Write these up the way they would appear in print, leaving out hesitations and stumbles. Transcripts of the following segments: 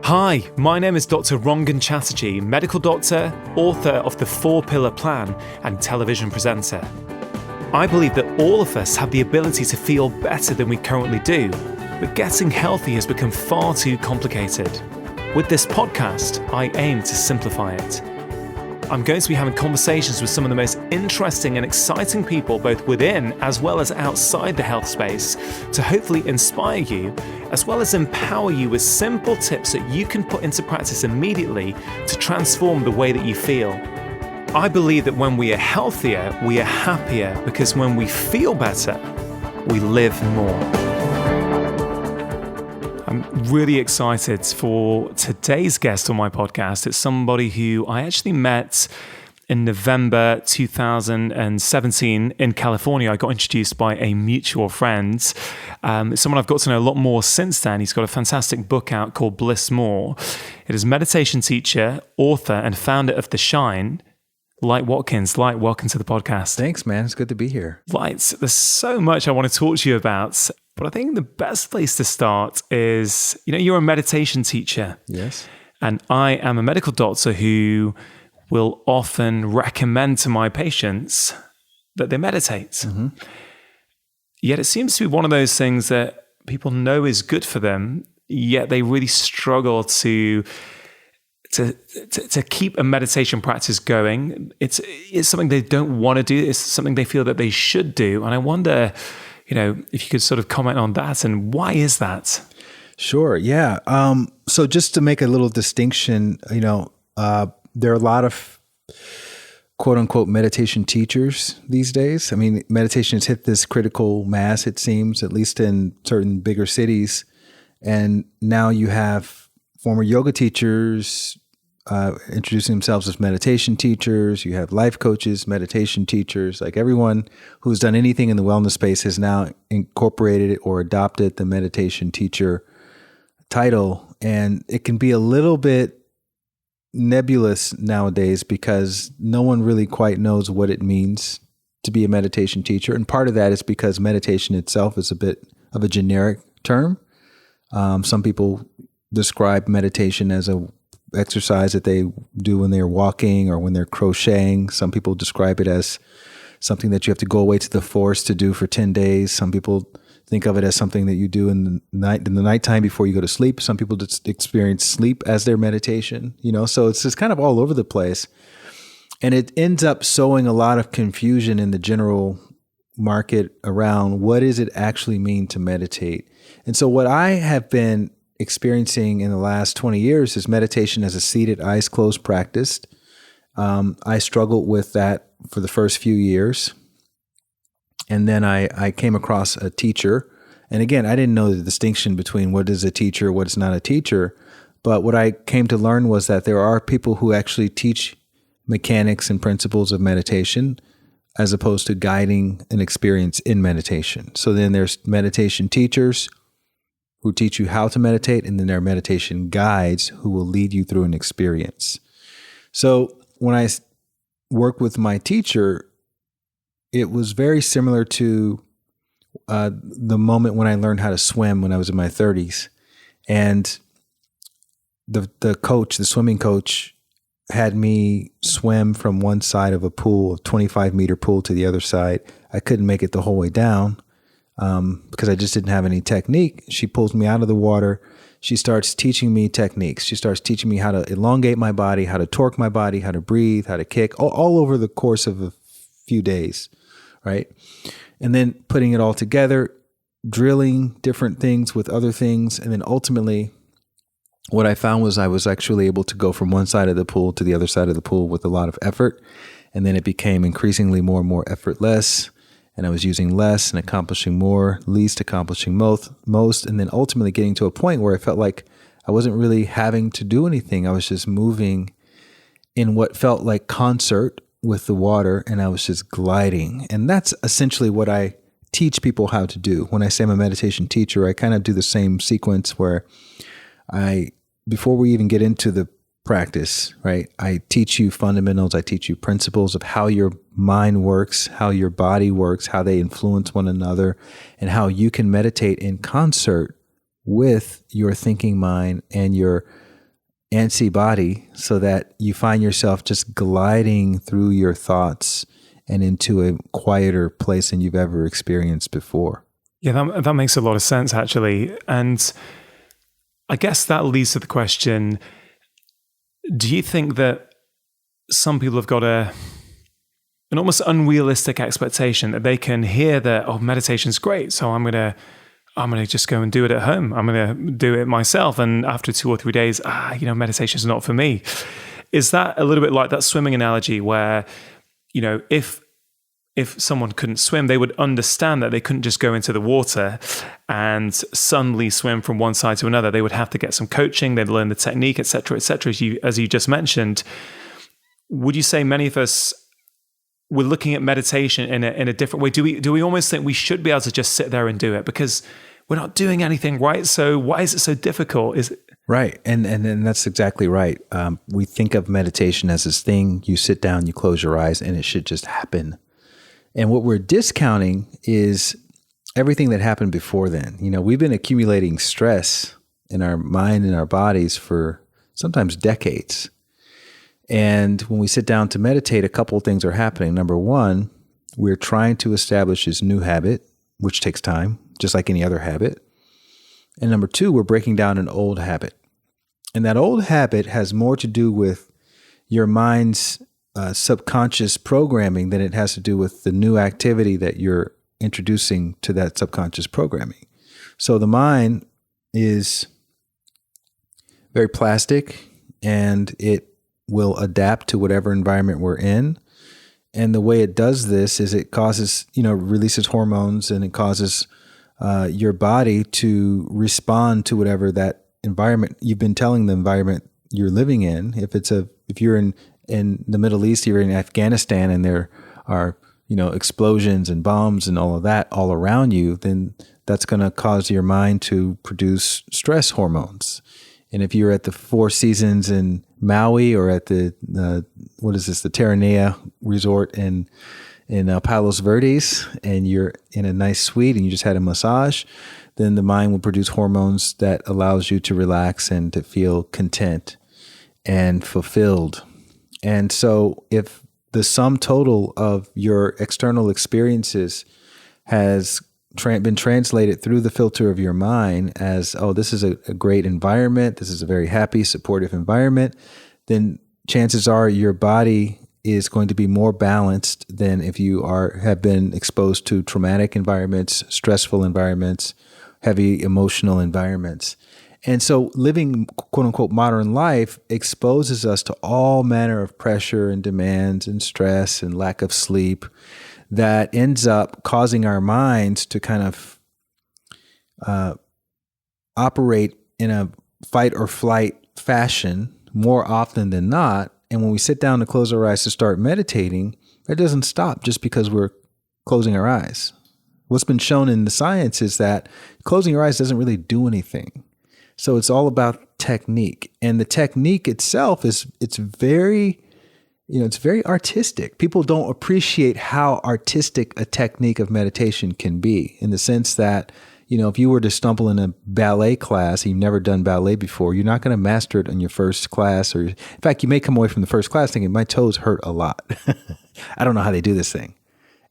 Hi, my name is Dr Chatterjee, medical doctor, author of the 4-Pillar Plan, and television presenter. I believe that all of us have the ability to feel better than we currently do, but getting healthy has become far too complicated. With this podcast, I aim to simplify it. I'm going to be having conversations with some of the most interesting and exciting people both within as well as outside the health space to hopefully inspire you as well as empower you with simple tips that you can put into practice immediately to transform the way that you feel. I believe that when we are healthier, we are happier because when we feel better, we live more. I'm really excited for today's guest on my podcast. It's somebody who I actually met in November 2017 in California. I got introduced by a mutual friend. It's someone I've got to know a lot more since then. He's got a fantastic book out called Bliss More. It is meditation teacher, author, and founder of The Shine, Light Watkins. Light, welcome to the podcast. Thanks, man. It's good to be here. Light, there's so much I want to talk to you about. But I think the best place to start is, you're a meditation teacher. Yes. And I am a medical doctor who will often recommend to my patients that they meditate. Mm-hmm. Yet it seems to be one of those things that people know is good for them, yet they really struggle to keep a meditation practice going. It's something they don't want to do. It's something they feel that they should do. And I wonder, if you could sort of comment on that and why is that? Sure. Yeah. So just to make a little distinction, there are a lot of quote unquote meditation teachers these days. I mean, meditation has hit this critical mass, it seems, at least in certain bigger cities. And now you have former yoga teachers introducing themselves as meditation teachers. You have life coaches, meditation teachers. Like everyone who's done anything in the wellness space has now incorporated or adopted the meditation teacher title. And it can be a little bit nebulous nowadays because no one really quite knows what it means to be a meditation teacher. And part of that is because meditation itself is a bit of a generic term. Some people describe meditation as a exercise that they do when they're walking or when they're crocheting. Some people describe it as something that you have to go away to the forest to do for 10 days. Some people think of it as something that you do in the nighttime before you go to sleep. Some people just experience sleep as their meditation, so it's just kind of all over the place. And it ends up sowing a lot of confusion in the general market around what does it actually mean to meditate. And so what I have been experiencing in the last 20 years is meditation as a seated, eyes closed practice. I struggled with that for the first few years. And then I came across a teacher. And again, I didn't know the distinction between what is a teacher, what is not a teacher. But what I came to learn was that there are people who actually teach mechanics and principles of meditation as opposed to guiding an experience in meditation. So then there's meditation teachers who teach you how to meditate, and then there are meditation guides who will lead you through an experience. So when I worked with my teacher, it was very similar to the moment when I learned how to swim when I was in my 30s. And the swimming coach, had me swim from one side of a pool, a 25-meter pool, to the other side. I couldn't make it the whole way down. Because I just didn't have any technique. She pulls me out of the water. She starts teaching me techniques. She starts teaching me how to elongate my body, how to torque my body, how to breathe, how to kick, all over the course of a few days, right? And then putting it all together, drilling different things with other things. And then ultimately, what I found was I was actually able to go from one side of the pool to the other side of the pool with a lot of effort. And then it became increasingly more and more effortless. And I was using less and accomplishing more, least accomplishing most, and then ultimately getting to a point where I felt like I wasn't really having to do anything. I was just moving in what felt like concert with the water, and I was just gliding. And that's essentially what I teach people how to do. When I say I'm a meditation teacher, I kind of do the same sequence where before we even get into the practice, right? I teach you fundamentals. I teach you principles of how your mind works, how your body works, how they influence one another, and how you can meditate in concert with your thinking mind and your antsy body so that you find yourself just gliding through your thoughts and into a quieter place than you've ever experienced before. Yeah, that makes a lot of sense, actually. And I guess that leads to the question, do you think that some people have got an almost unrealistic expectation that they can hear that, oh, meditation's great, so I'm gonna just go and do it at home. I'm gonna do it myself, and after 2 or 3 days, meditation's not for me. Is that a little bit like that swimming analogy where, if someone couldn't swim, they would understand that they couldn't just go into the water and suddenly swim from one side to another. They would have to get some coaching, they'd learn the technique, et cetera, as you just mentioned. Would you say many of us, we're looking at meditation in a different way? Do we almost think we should be able to just sit there and do it because we're not doing anything, right? So why is it so difficult? Is it right? And that's exactly right. We think of meditation as this thing, you sit down, you close your eyes, and it should just happen. And what we're discounting is everything that happened before then. We've been accumulating stress in our mind and our bodies for sometimes decades. And when we sit down to meditate, a couple of things are happening. Number one, we're trying to establish this new habit, which takes time, just like any other habit. And number two, we're breaking down an old habit. And that old habit has more to do with your mind's subconscious programming than it has to do with the new activity that you're introducing to that subconscious programming. So the mind is very plastic, and it will adapt to whatever environment we're in. And the way it does this is it causes, releases hormones, and it causes your body to respond to whatever that environment you've been telling the environment you're living in. If you're in the Middle East, you're in Afghanistan, and there are, explosions and bombs and all of that all around you, then that's going to cause your mind to produce stress hormones. And if you're at the Four Seasons in Maui, or at the Terranea Resort in Palos Verdes, and you're in a nice suite and you just had a massage, then the mind will produce hormones that allows you to relax and to feel content and fulfilled. And so if the sum total of your external experiences has been translated through the filter of your mind as, oh, this is a great environment, this is a very happy, supportive environment, then chances are your body is going to be more balanced than if you have been exposed to traumatic environments, stressful environments, heavy emotional environments. And so living, quote unquote, modern life exposes us to all manner of pressure and demands and stress and lack of sleep that ends up causing our minds to kind of operate in a fight or flight fashion more often than not. And when we sit down to close our eyes to start meditating, that doesn't stop just because we're closing our eyes. What's been shown in the science is that closing your eyes doesn't really do anything. So it's all about technique. And the technique itself it's very artistic. People don't appreciate how artistic a technique of meditation can be, in the sense that, if you were to stumble in a ballet class and you've never done ballet before, you're not going to master it in your first class. Or in fact, you may come away from the first class thinking, my toes hurt a lot. I don't know how they do this thing.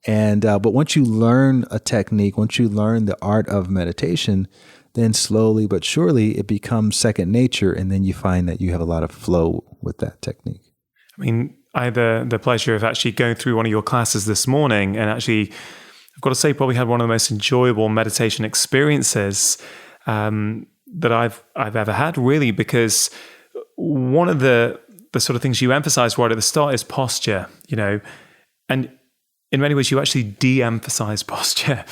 And but once you learn a technique, once you learn the art of meditation, then slowly but surely it becomes second nature, and then you find that you have a lot of flow with that technique. I mean, I had the pleasure of actually going through one of your classes this morning, and actually, I've got to say, probably had one of the most enjoyable meditation experiences that I've ever had, really, because one of the sort of things you emphasize right at the start is posture, and in many ways, you actually de-emphasize posture.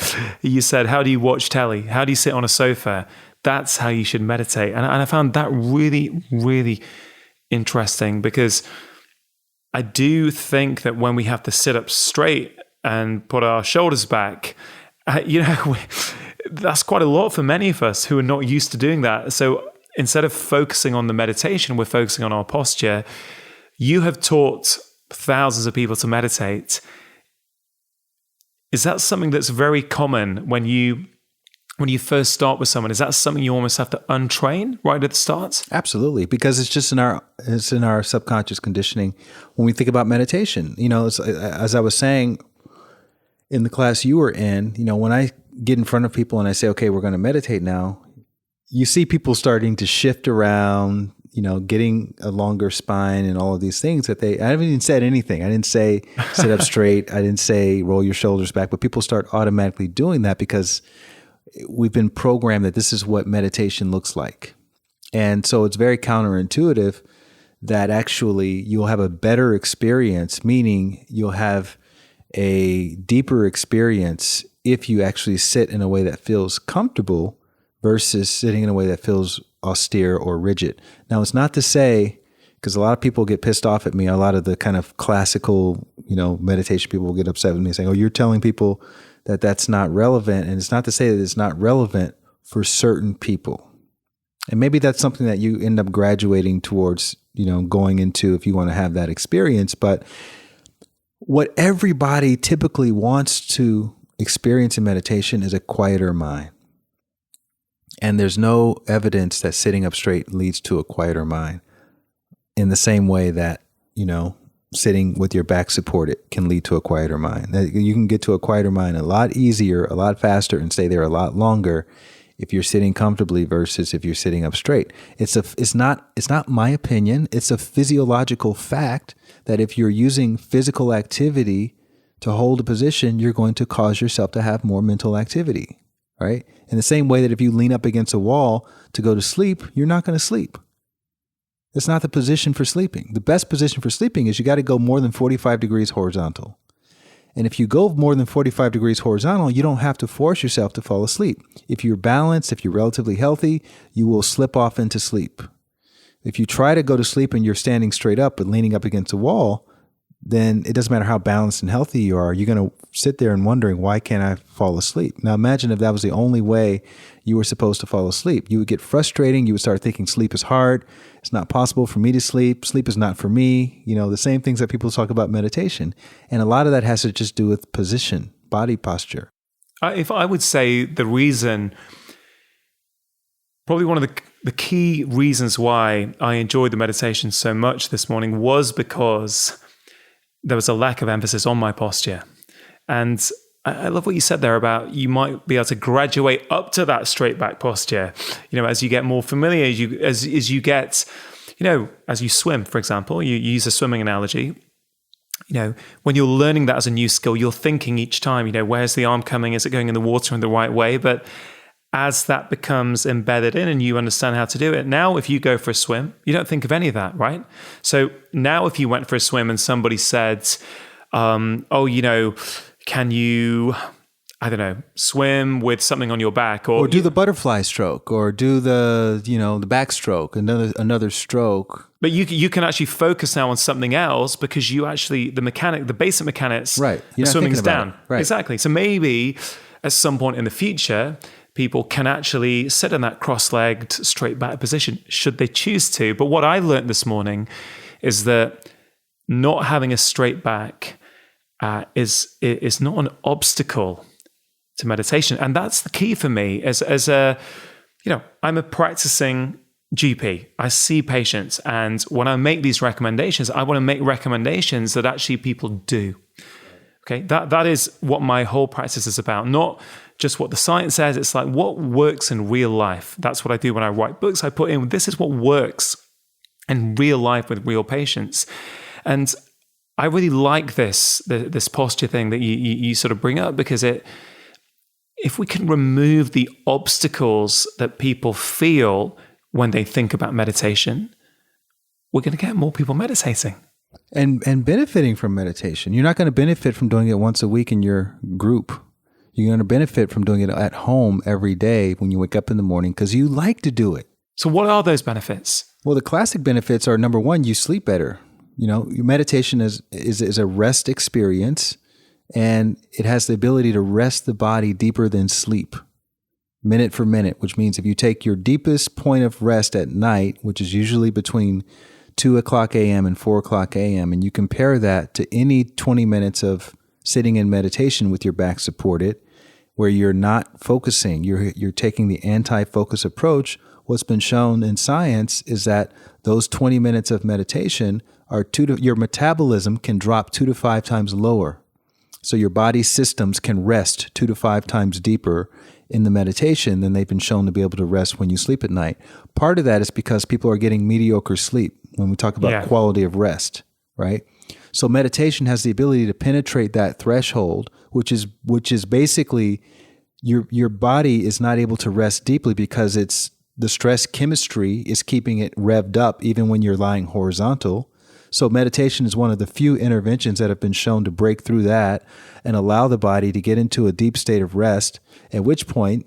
You said, how do you watch telly? How do you sit on a sofa? That's how you should meditate. And I found that really, really interesting, because I do think that when we have to sit up straight and put our shoulders back, that's quite a lot for many of us who are not used to doing that. So instead of focusing on the meditation, we're focusing on our posture. You have taught thousands of people to meditate. Is that something that's very common when you when you first start with someone, is that something you almost have to untrain right at the start? Absolutely, because it's just in our subconscious conditioning when we think about meditation. It's, as I was saying in the class you were in, when I get in front of people and I say, okay, we're going to meditate now, you see people starting to shift around, getting a longer spine and all of these things I haven't even said anything. I didn't say sit up straight. I didn't say roll your shoulders back, but people start automatically doing that because we've been programmed that this is what meditation looks like. And so it's very counterintuitive that actually you'll have a better experience, meaning you'll have a deeper experience if you actually sit in a way that feels comfortable versus sitting in a way that feels austere or rigid. Now, it's not to say, because a lot of people get pissed off at me, a lot of the kind of classical, meditation people will get upset with me saying, oh, you're telling people that that's not relevant. And it's not to say that it's not relevant for certain people. And maybe that's something that you end up graduating towards, going into if you want to have that experience. But what everybody typically wants to experience in meditation is a quieter mind. And there's no evidence that sitting up straight leads to a quieter mind in the same way that, sitting with your back supported can lead to a quieter mind. You can get to a quieter mind a lot easier, a lot faster, and stay there a lot longer if you're sitting comfortably versus if you're sitting up straight. It's not my opinion. It's a physiological fact that if you're using physical activity to hold a position, you're going to cause yourself to have more mental activity, right? In the same way that if you lean up against a wall to go to sleep, you're not going to sleep. It's not the position for sleeping. The best position for sleeping is you got to go more than 45 degrees horizontal. And if you go more than 45 degrees horizontal, you don't have to force yourself to fall asleep. If you're balanced, if you're relatively healthy, you will slip off into sleep. If you try to go to sleep and you're standing straight up but leaning up against a wall, then it doesn't matter how balanced and healthy you are. You're going to sit there and wondering, why can't I fall asleep? Now imagine if that was the only way you were supposed to fall asleep. You would get frustrating. You would start thinking sleep is hard. It's not possible for me to sleep. Sleep is not for me. The same things that people talk about meditation. And a lot of that has to just do with position, body posture. If I would say the reason, probably one of the key reasons why I enjoyed the meditation so much this morning was because there was a lack of emphasis on my posture. And I love what you said there about you might be able to graduate up to that straight back posture, as you get more familiar, as you get, as you swim, for example, you use a swimming analogy, when you're learning that as a new skill, you're thinking each time, where's the arm coming? Is it going in the water in the right way? But as that becomes embedded in and you understand how to do it, now if you go for a swim, you don't think of any of that, right? So now if you went for a swim and somebody said, can you, I don't know, swim with something on your back, or do the butterfly stroke, or do the the backstroke, another stroke. But you can actually focus now on something else because you actually the basic mechanics, right? The swimming's down, right? Exactly. So maybe at some point in the future, people can actually sit in that cross-legged, straight back position should they choose to. But what I learned this morning is that not having a straight back is not an obstacle to meditation, and that's the key for me. As a, I'm a practicing GP. I see patients, and when I make these recommendations, I want to make recommendations that actually people do. Okay, that is what my whole practice is about. Not just what the science says. It's like what works in real life. That's what I do when I write books. I put in this is what works in real life with real patients, and I really like this posture thing that you sort of bring up, because if we can remove the obstacles that people feel when they think about meditation, we're going to get more people meditating. And benefiting from meditation. You're not going to benefit from doing it once a week in your group. You're going to benefit from doing it at home every day when you wake up in the morning because you like to do it. So what are those benefits? Well, the classic benefits are, number one, you sleep better. Your meditation is a rest experience, and it has the ability to rest the body deeper than sleep, minute for minute, which means if you take your deepest point of rest at night, which is usually between 2 o'clock a.m. and 4 o'clock a.m., and you compare that to any 20 minutes of sitting in meditation with your back supported, where you're not focusing, you're taking the anti-focus approach. What's been shown in science is that those 20 minutes of meditation your metabolism can drop 2 to 5 times lower. So your body's systems can rest 2 to 5 times deeper in the meditation than they've been shown to be able to rest when you sleep at night. Part of that is because people are getting mediocre sleep when we talk about quality of rest, right? So meditation has the ability to penetrate that threshold, which is basically your body is not able to rest deeply because the stress chemistry is keeping it revved up even when you're lying horizontal. So meditation is one of the few interventions that have been shown to break through that and allow the body to get into a deep state of rest, at which point,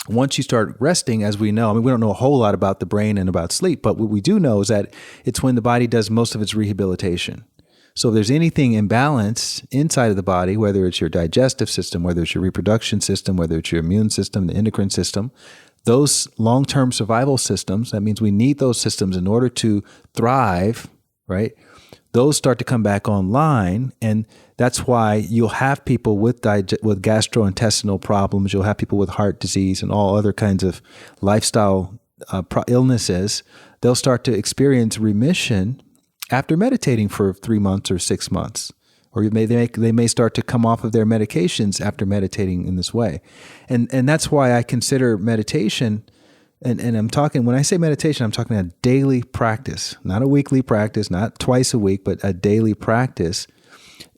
once you start resting, as we know, we don't know a whole lot about the brain and about sleep, but what we do know is that it's when the body does most of its rehabilitation. So if there's anything imbalanced inside of the body, whether it's your digestive system, whether it's your reproduction system, whether it's your immune system, the endocrine system, those long-term survival systems, that means we need those systems in order to thrive, right? Those start to come back online, and that's why you'll have people with gastrointestinal problems, you'll have people with heart disease and all other kinds of lifestyle illnesses. They'll start to experience remission after meditating for 3 months or 6 months. Or they may start to come off of their medications after meditating in this way. And that's why I consider meditation, and I'm talking, when I say meditation, I'm talking a daily practice, not a weekly practice, not twice a week, but a daily practice.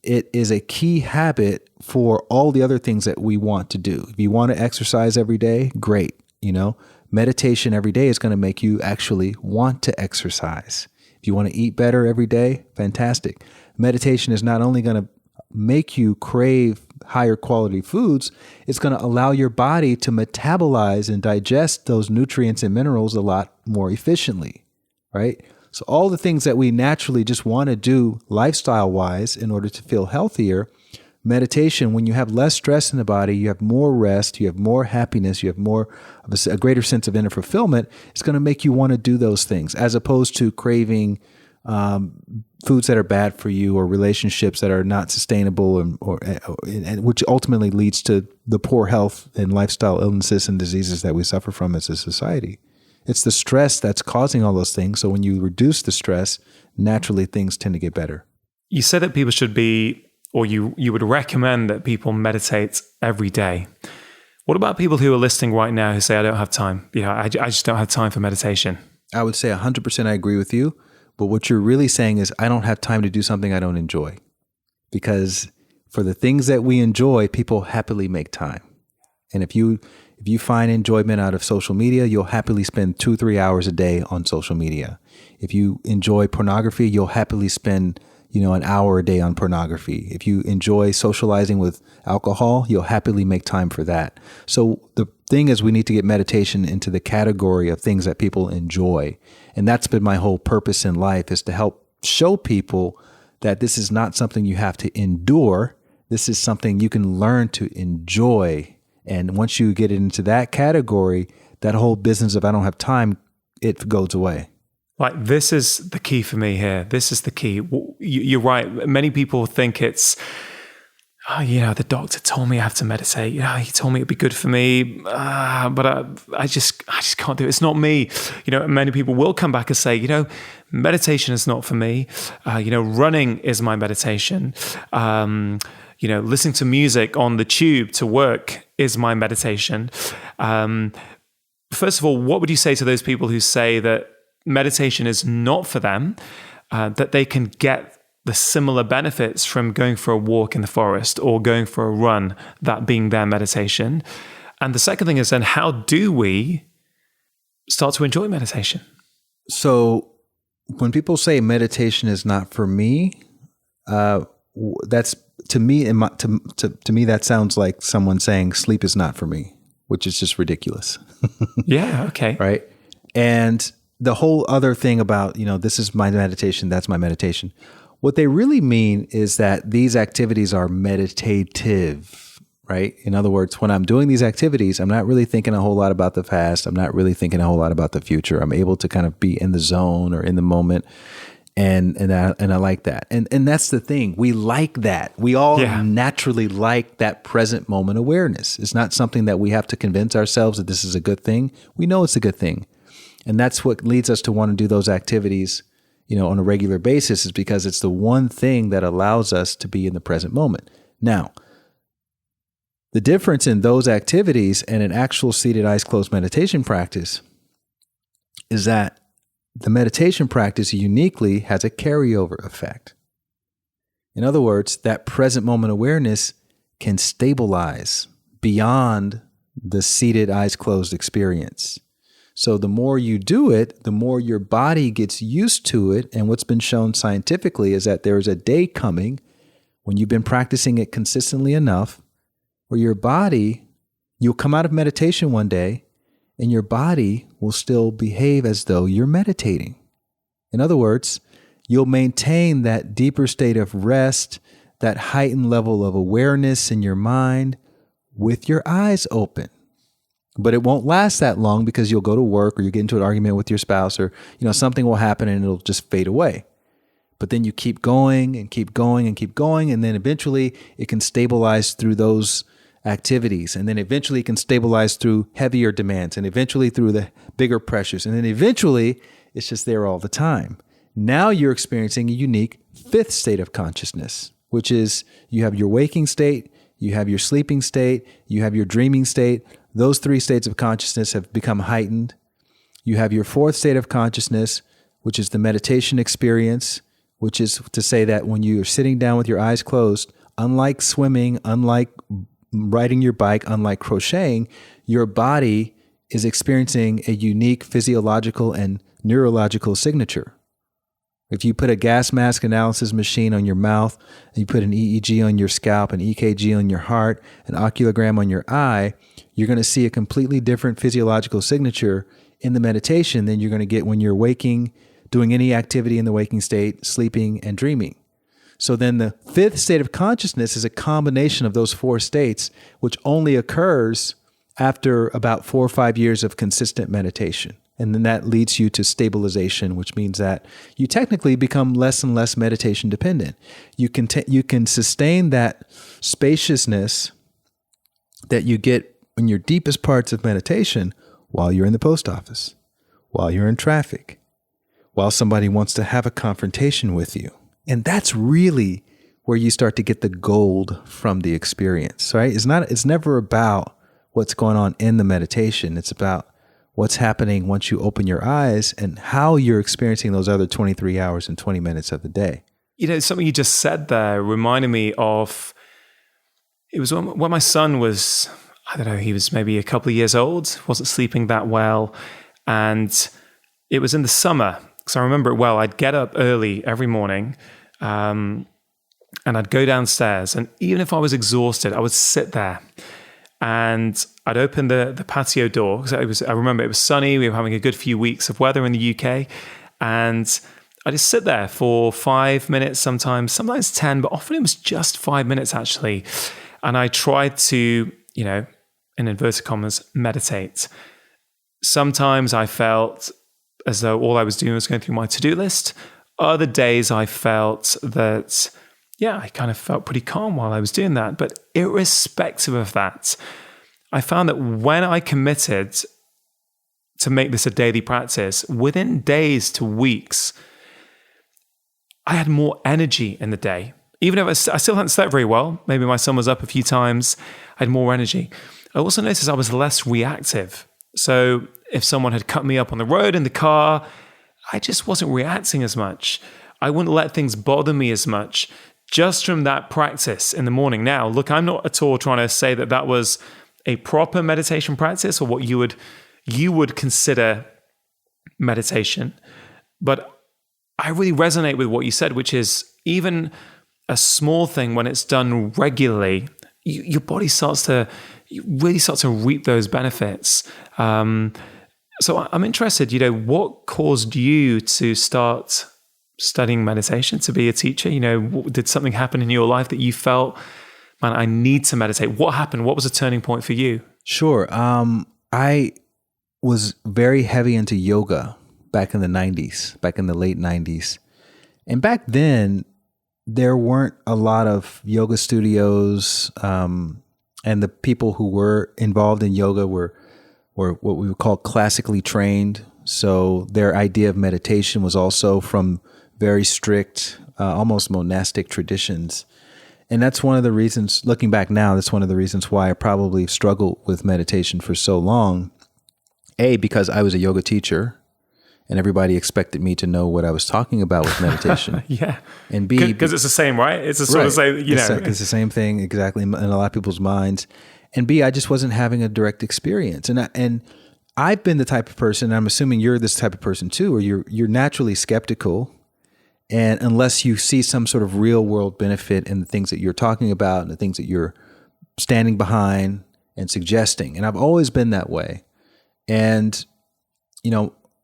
It is a key habit for all the other things that we want to do. If you want to exercise every day, great. Meditation every day is going to make you actually want to exercise. If you want to eat better every day, fantastic. Meditation is not only going to make you crave higher quality foods, it's going to allow your body to metabolize and digest those nutrients and minerals a lot more efficiently, right? So all the things that we naturally just want to do lifestyle-wise in order to feel healthier, meditation, when you have less stress in the body, you have more rest, you have more happiness, you have more of a greater sense of inner fulfillment, it's going to make you want to do those things, as opposed to craving foods that are bad for you or relationships that are not sustainable, and which ultimately leads to the poor health and lifestyle illnesses and diseases that we suffer from as a society. It's the stress that's causing all those things. So when you reduce the stress, naturally things tend to get better. You said that people should be, or you would recommend that people meditate every day. What about people who are listening right now who say, I don't have time? I just don't have time for meditation. I would say 100% I agree with you. But what you're really saying is, I don't have time to do something I don't enjoy. Because for the things that we enjoy, people happily make time. And if you find enjoyment out of social media, you'll happily spend 2-3 hours a day on social media. If you enjoy pornography, you'll happily spend an hour a day on pornography. If you enjoy socializing with alcohol, you'll happily make time for that. So the thing is, we need to get meditation into the category of things that people enjoy. And that's been my whole purpose in life, is to help show people that this is not something you have to endure. This is something you can learn to enjoy. And once you get into that category, that whole business of I don't have time, it goes away. Like, this is the key for me here. This is the key. You're right. Many people think it's, the doctor told me I have to meditate. He told me it'd be good for me, but I just can't do it. It's not me. Many people will come back and say, meditation is not for me. Running is my meditation. Listening to music on the tube to work is my meditation. First of all, what would you say to those people who say that meditation is not for them, that they can get the similar benefits from going for a walk in the forest or going for a run, that being their meditation? And the second thing is, then, how do we start to enjoy meditation? So when people say meditation is not for me, that's, to me, to me, that sounds like someone saying sleep is not for me, which is just ridiculous. Yeah. Okay. Right. And the whole other thing about, this is my meditation, that's my meditation. What they really mean is that these activities are meditative, right? In other words, when I'm doing these activities, I'm not really thinking a whole lot about the past. I'm not really thinking a whole lot about the future. I'm able to kind of be in the zone or in the moment. And I like that. And that's the thing. We like that. We all Yeah. naturally like that present moment awareness. It's not something that we have to convince ourselves that this is a good thing. We know it's a good thing. And that's what leads us to want to do those activities, on a regular basis, is because it's the one thing that allows us to be in the present moment. Now, the difference in those activities and an actual seated eyes closed meditation practice is that the meditation practice uniquely has a carryover effect. In other words, that present moment awareness can stabilize beyond the seated eyes closed experience. So the more you do it, the more your body gets used to it. And what's been shown scientifically is that there is a day coming when you've been practicing it consistently enough where your body, you'll come out of meditation one day and your body will still behave as though you're meditating. In other words, you'll maintain that deeper state of rest, that heightened level of awareness in your mind with your eyes open. But it won't last that long because you'll go to work or you get into an argument with your spouse or, something will happen and it'll just fade away. But then you keep going and keep going and keep going. And then eventually it can stabilize through those activities. And then eventually it can stabilize through heavier demands and eventually through the bigger pressures. And then eventually it's just there all the time. Now you're experiencing a unique fifth state of consciousness, which is you have your waking state, you have your sleeping state, you have your dreaming state. Those three states of consciousness have become heightened. You have your fourth state of consciousness, which is the meditation experience, which is to say that when you are sitting down with your eyes closed, unlike swimming, unlike riding your bike, unlike crocheting, your body is experiencing a unique physiological and neurological signature. If you put a gas mask analysis machine on your mouth, and you put an EEG on your scalp, an EKG on your heart, an occulogram on your eye, you're going to see a completely different physiological signature in the meditation than you're going to get when you're waking, doing any activity in the waking state, sleeping, and dreaming. So then the fifth state of consciousness is a combination of those four states, which only occurs after about 4 or 5 years of consistent meditation. And then that leads you to stabilization, which means that you technically become less and less meditation dependent. You can sustain that spaciousness that you get in your deepest parts of meditation while you're in the post office, while you're in traffic, while somebody wants to have a confrontation with you. And that's really where you start to get the gold from the experience, right? It's never about what's going on in the meditation. It's about what's happening once you open your eyes and how you're experiencing those other 23 hours and 20 minutes of the day. Something you just said there reminded me of, it was when my son was, I don't know, he was maybe a couple of years old, wasn't sleeping that well. And it was in the summer. So I remember it well. I'd get up early every morning and I'd go downstairs. And even if I was exhausted, I would sit there and I'd open the patio door. Because I remember it was sunny. We were having a good few weeks of weather in the UK. And I just sit there for 5 minutes, sometimes 10, but often it was just 5 minutes actually. And I tried to, in inverted commas, meditate. Sometimes I felt as though all I was doing was going through my to-do list. Other days I felt that, I kind of felt pretty calm while I was doing that. But irrespective of that, I found that when I committed to make this a daily practice, within days to weeks, I had more energy in the day. Even if I still hadn't slept very well, maybe my son was up a few times, I had more energy. I also noticed I was less reactive. So if someone had cut me up on the road in the car, I just wasn't reacting as much. I wouldn't let things bother me as much just from that practice in the morning. Now, look, I'm not at all trying to say that that was a proper meditation practice or what you would consider meditation. But I really resonate with what you said, which is even a small thing, when it's done regularly, your body really starts to reap those benefits. So I'm interested, what caused you to start studying meditation, to be a teacher? Did something happen in your life that you felt, man, I need to meditate? What happened? What was a turning point for you? Sure. I was very heavy into yoga back in the late 90s. And back then, there weren't a lot of yoga studios, and the people who were involved in yoga were what we would call classically trained. So their idea of meditation was also from very strict, almost monastic traditions. And that's one of the reasons, looking back now, that's one of the reasons why I probably struggled with meditation for so long. A, because I was a yoga teacher and everybody expected me to know what I was talking about with meditation. Yeah. And B, because it's the same, right? It's a sort of same, It's the same thing exactly in a lot of people's minds. And B, I just wasn't having a direct experience. And I've been the type of person, and I'm assuming you're this type of person too, where you're naturally skeptical. And unless you see some sort of real world benefit in the things that you're talking about and the things that you're standing behind and suggesting. And I've always been that way. And,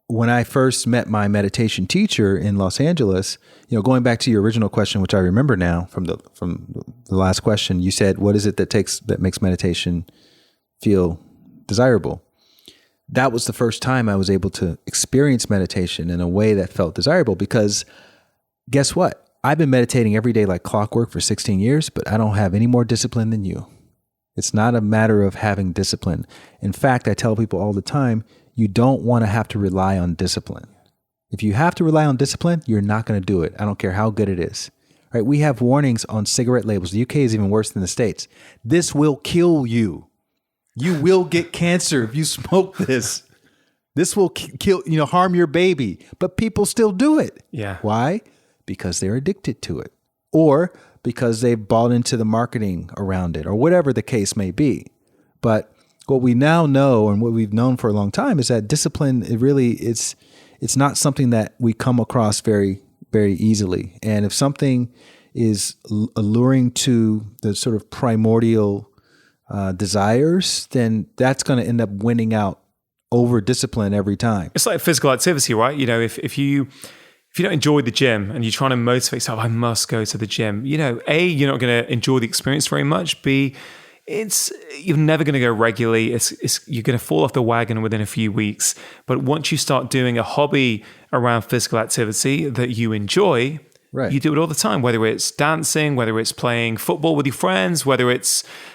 when I first met my meditation teacher in Los Angeles, going back to your original question, which I remember now from the last question, you said, what is it that makes meditation feel desirable? That was the first time I was able to experience meditation in a way that felt desirable, because guess what? I've been meditating every day like clockwork for 16 years, but I don't have any more discipline than you. It's not a matter of having discipline. In fact, I tell people all the time, you don't want to have to rely on discipline. If you have to rely on discipline, you're not going to do it. I don't care how good it is. Right? We have warnings on cigarette labels. The UK is even worse than the States. This will kill you. You will get cancer if you smoke this. This will kill, harm your baby. But people still do it. Yeah. Why? Because they're addicted to it, or because they've bought into the marketing around it, or whatever the case may be. But what we now know, and what we've known for a long time, is that discipline, it's not something that we come across very, very easily. And if something is alluring to the sort of primordial desires, then that's going to end up winning out over discipline every time. It's like physical activity, right? If you don't enjoy the gym and you're trying to motivate yourself, I must go to the gym. A, you're not going to enjoy the experience very much. B, you're never going to go regularly. You're going to fall off the wagon within a few weeks. But once you start doing a hobby around physical activity that you enjoy, right, you do it all the time, whether it's dancing, whether it's playing football with your friends, whether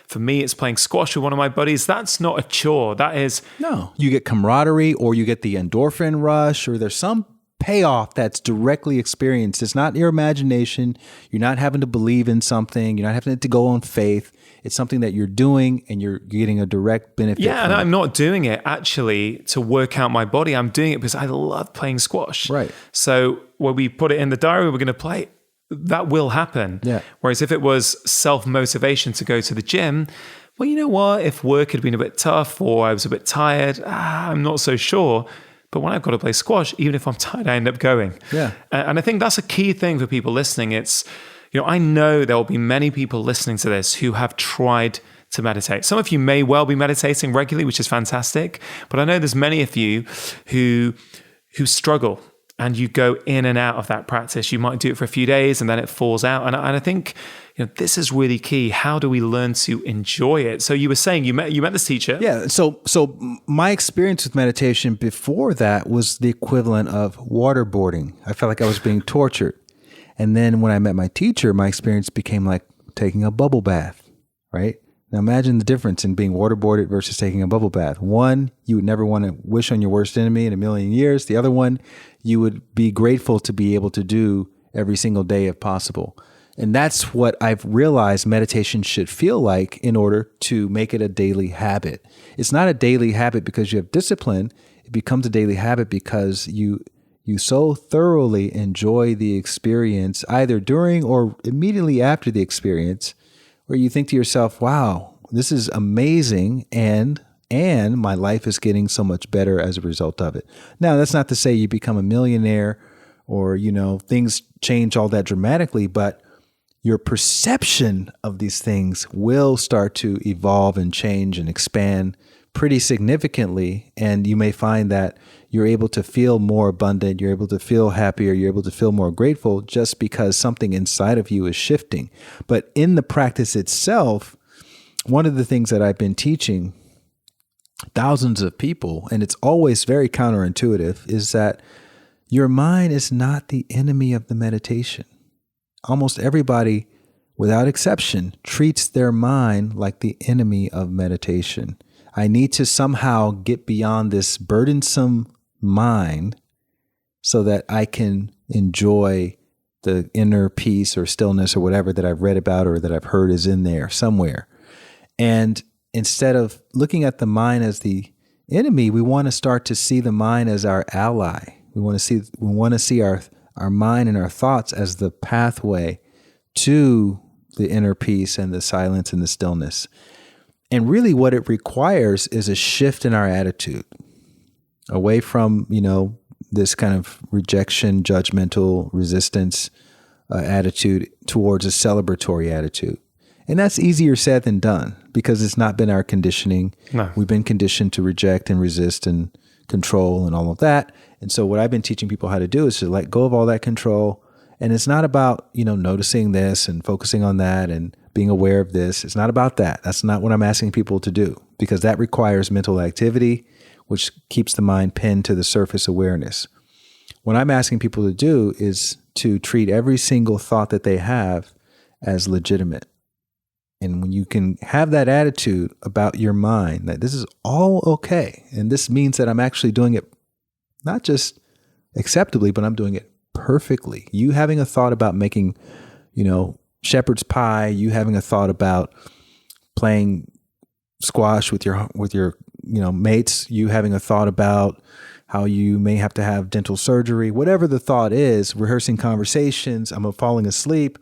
for me, it's playing squash with one of my buddies. That's not a chore. That is... No, you get camaraderie, or you get the endorphin rush, or there's some payoff that's directly experienced. It's not your imagination. You're not having to believe in something. You're not having to go on faith. It's something that you're doing and you're getting a direct benefit. Yeah, and I'm not doing it actually to work out my body. I'm doing it because I love playing squash. Right. So when we put it in the diary, we're going to play, that will happen. Yeah. Whereas if it was self-motivation to go to the gym, well, you know what? If work had been a bit tough or I was a bit tired, I'm not so sure. But when I've got to play squash, even if I'm tired, I end up going. Yeah. And I think that's a key thing for people listening. It's, I know there will be many people listening to this who have tried to meditate. Some of you may well be meditating regularly, which is fantastic. But I know there's many of you who struggle, and you go in and out of that practice. You might do it for a few days and then it falls out. And I think this is really key. How do we learn to enjoy it? So you were saying you met this teacher. Yeah. So my experience with meditation before that was the equivalent of waterboarding. I felt like I was being tortured. And then when I met my teacher, my experience became like taking a bubble bath, right? Now imagine the difference in being waterboarded versus taking a bubble bath. One, you would never want to wish on your worst enemy in a million years. The other one, you would be grateful to be able to do every single day if possible. And that's what I've realized meditation should feel like in order to make it a daily habit. It's not a daily habit because you have discipline. It becomes a daily habit because you so thoroughly enjoy the experience, either during or immediately after the experience, where you think to yourself, wow, this is amazing, and my life is getting so much better as a result of it. Now, that's not to say you become a millionaire or, things change all that dramatically, but your perception of these things will start to evolve and change and expand pretty significantly. And you may find that you're able to feel more abundant, you're able to feel happier, you're able to feel more grateful just because something inside of you is shifting. But in the practice itself, one of the things that I've been teaching thousands of people, and it's always very counterintuitive, is that Your mind is not the enemy of the meditation. Almost everybody, without exception, treats their mind like the enemy of meditation. I need to somehow get beyond this burdensome mind so that I can enjoy the inner peace or stillness or whatever that I've read about or that I've heard is in there somewhere. And instead of looking at the mind as the enemy, we want to start to see the mind as our ally. We want to see our mind and our thoughts as the pathway to the inner peace and the silence and the stillness. And really what it requires is a shift in our attitude away from, this kind of rejection, judgmental resistance attitude towards a celebratory attitude. And that's easier said than done because it's not been our conditioning. No. We've been conditioned to reject and resist and control and all of that. And so what I've been teaching people how to do is to let go of all that control. And it's not about, noticing this and focusing on that and being aware of this. It's not about that. That's not what I'm asking people to do because that requires mental activity, which keeps the mind pinned to the surface awareness. What I'm asking people to do is to treat every single thought that they have as legitimate. And when you can have that attitude about your mind, that this is all okay, and this means that I'm actually doing it not just acceptably, but I'm doing it perfectly. You having a thought about making, shepherd's pie, you having a thought about playing squash with your mates, you having a thought about how you may have to have dental surgery, whatever the thought is, rehearsing conversations, I'm falling asleep,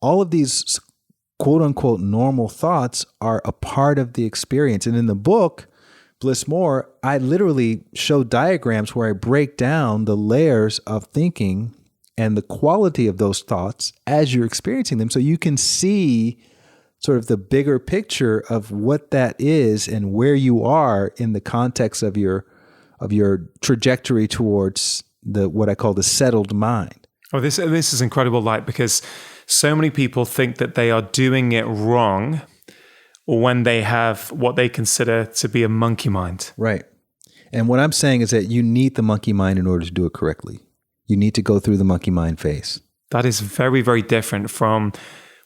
all of these quote unquote normal thoughts are a part of the experience. And in the book, Bliss More, I literally show diagrams where I break down the layers of thinking and the quality of those thoughts as you're experiencing them. So you can see sort of the bigger picture of what that is and where you are in the context of your trajectory towards what I call the settled mind. Oh, this is incredible, Light, because so many people think that they are doing it wrong when they have what they consider to be a monkey mind. Right. And what I'm saying is that you need the monkey mind in order to do it correctly. You need to go through the monkey mind phase. That is very, very different from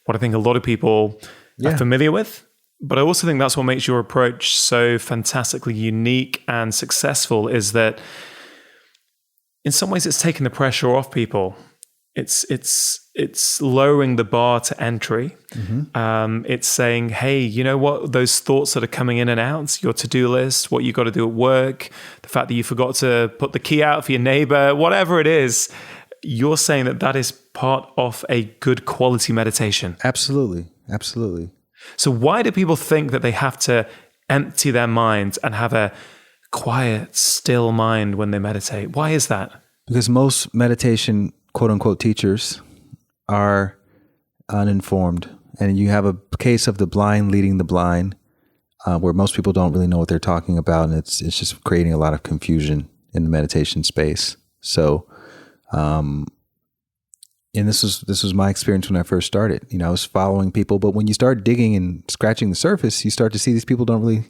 what I think a lot of people are familiar with. But I also think that's what makes your approach so fantastically unique and successful is that in some ways it's taking the pressure off people. It's lowering the bar to entry. Mm-hmm. It's saying, hey, you know what? Those thoughts that are coming in and out, your to-do list, what you got to do at work, the fact that you forgot to put the key out for your neighbor, whatever it is, you're saying that is part of a good quality meditation. Absolutely. Absolutely. So why do people think that they have to empty their minds and have a quiet, still mind when they meditate? Why is that? Because most meditation quote unquote teachers are uninformed. And you have a case of the blind leading the blind, where most people don't really know what they're talking about. And it's just creating a lot of confusion in the meditation space. So, and this was my experience when I first started. I was following people, but when you start digging and scratching the surface, you start to see these people don't really,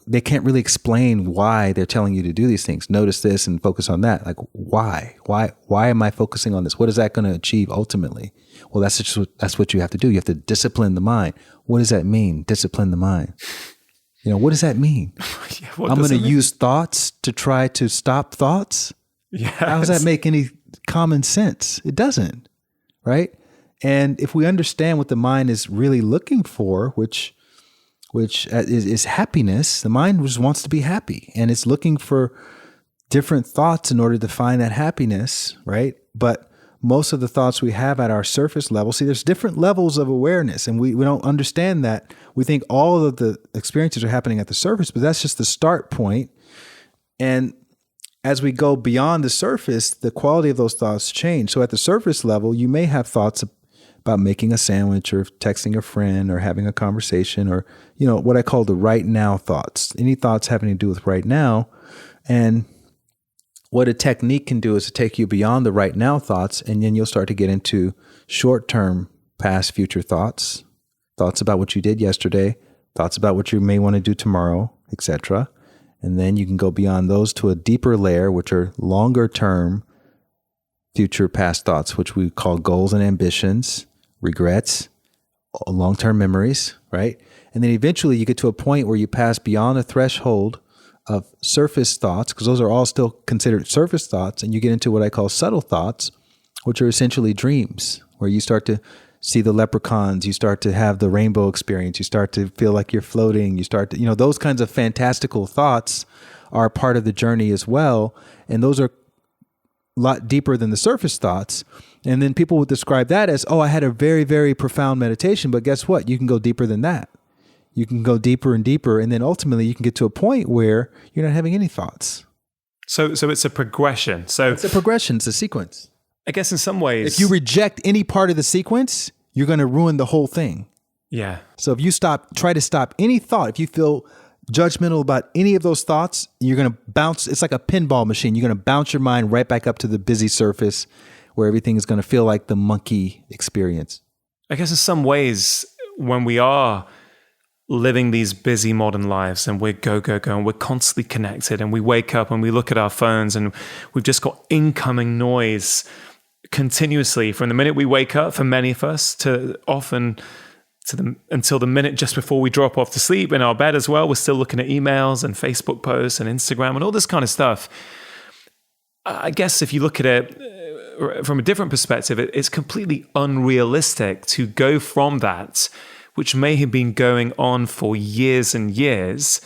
they can't really explain why they're telling you to do these things. Notice this and focus on that. Like, why am I focusing on this? What is that going to achieve ultimately? Well, that's what you have to do. You have to discipline the mind. What does that mean? Discipline the mind. What does that mean? I'm going to use thoughts to try to stop thoughts. Yes. How does that make any common sense? It doesn't, right? And if we understand what the mind is really looking for, which is happiness, the mind just wants to be happy, and it's looking for different thoughts in order to find that happiness, right? But most of the thoughts we have at our surface level, see, there's different levels of awareness, and we don't understand that. We think all of the experiences are happening at the surface, but that's just the start point. And as we go beyond the surface, the quality of those thoughts change. So at the surface level, you may have thoughts about making a sandwich or texting a friend or having a conversation or, what I call the right now thoughts, any thoughts having to do with right now. And what a technique can do is to take you beyond the right now thoughts, and then you'll start to get into short-term past, future thoughts about what you did yesterday, thoughts about what you may want to do tomorrow, etc. And then you can go beyond those to a deeper layer, which are longer term future past thoughts, which we call goals and ambitions, regrets, long-term memories, right? And then eventually you get to a point where you pass beyond the threshold of surface thoughts, because those are all still considered surface thoughts, and you get into what I call subtle thoughts, which are essentially dreams, where you start to see the leprechauns, you start to have the rainbow experience, you start to feel like you're floating, you start to, those kinds of fantastical thoughts are part of the journey as well. And those are a lot deeper than the surface thoughts. And then people would describe that as, I had a very, very profound meditation. But guess what? You can go deeper than that. You can go deeper and deeper. And then ultimately you can get to a point where you're not having any thoughts. So it's a progression. It's a progression. It's a sequence. I guess in some ways, if you reject any part of the sequence, you're going to ruin the whole thing. Yeah. So if you try to stop any thought, if you feel judgmental about any of those thoughts, you're going to bounce. It's like a pinball machine. You're going to bounce your mind right back up to the busy surface where everything is going to feel like the monkey experience. I guess in some ways, when we are living these busy modern lives and we're go, and we're constantly connected and we wake up and we look at our phones and we've just got incoming noise continuously from the minute we wake up, for many of us, until the minute just before we drop off to sleep in our bed as well. We're still looking at emails and Facebook posts and Instagram and all this kind of stuff. I guess if you look at it from a different perspective, it's completely unrealistic to go from that, which may have been going on for years and years,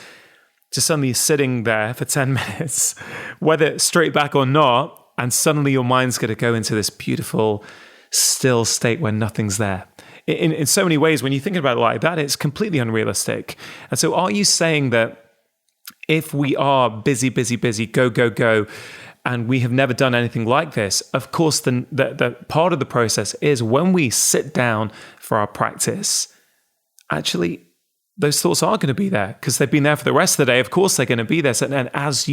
to suddenly sitting there for 10 minutes, whether straight back or not, and suddenly your mind's going to go into this beautiful, still state where nothing's there. In so many ways, when you think about it like that, it's completely unrealistic. And so are you saying that if we are busy, go, and we have never done anything like this, of course, the part of the process is when we sit down for our practice, actually, those thoughts are going to be there because they've been there for the rest of the day. Of course, they're going to be there. And as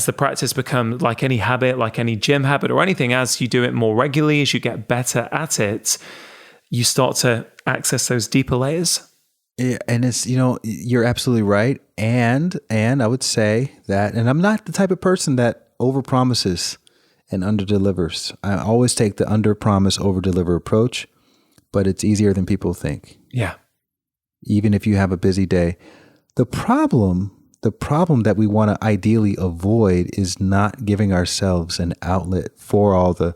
the practice becomes like any habit, like any gym habit or anything, as you do it more regularly, as you get better at it, you start to access those deeper layers. Yeah, and it's, you're absolutely right. And I would say that, and I'm not the type of person that overpromises and underdelivers. I always take the underpromise, overdeliver approach, but it's easier than people think. Yeah. Even if you have a busy day. The problem that we want to ideally avoid is not giving ourselves an outlet for all the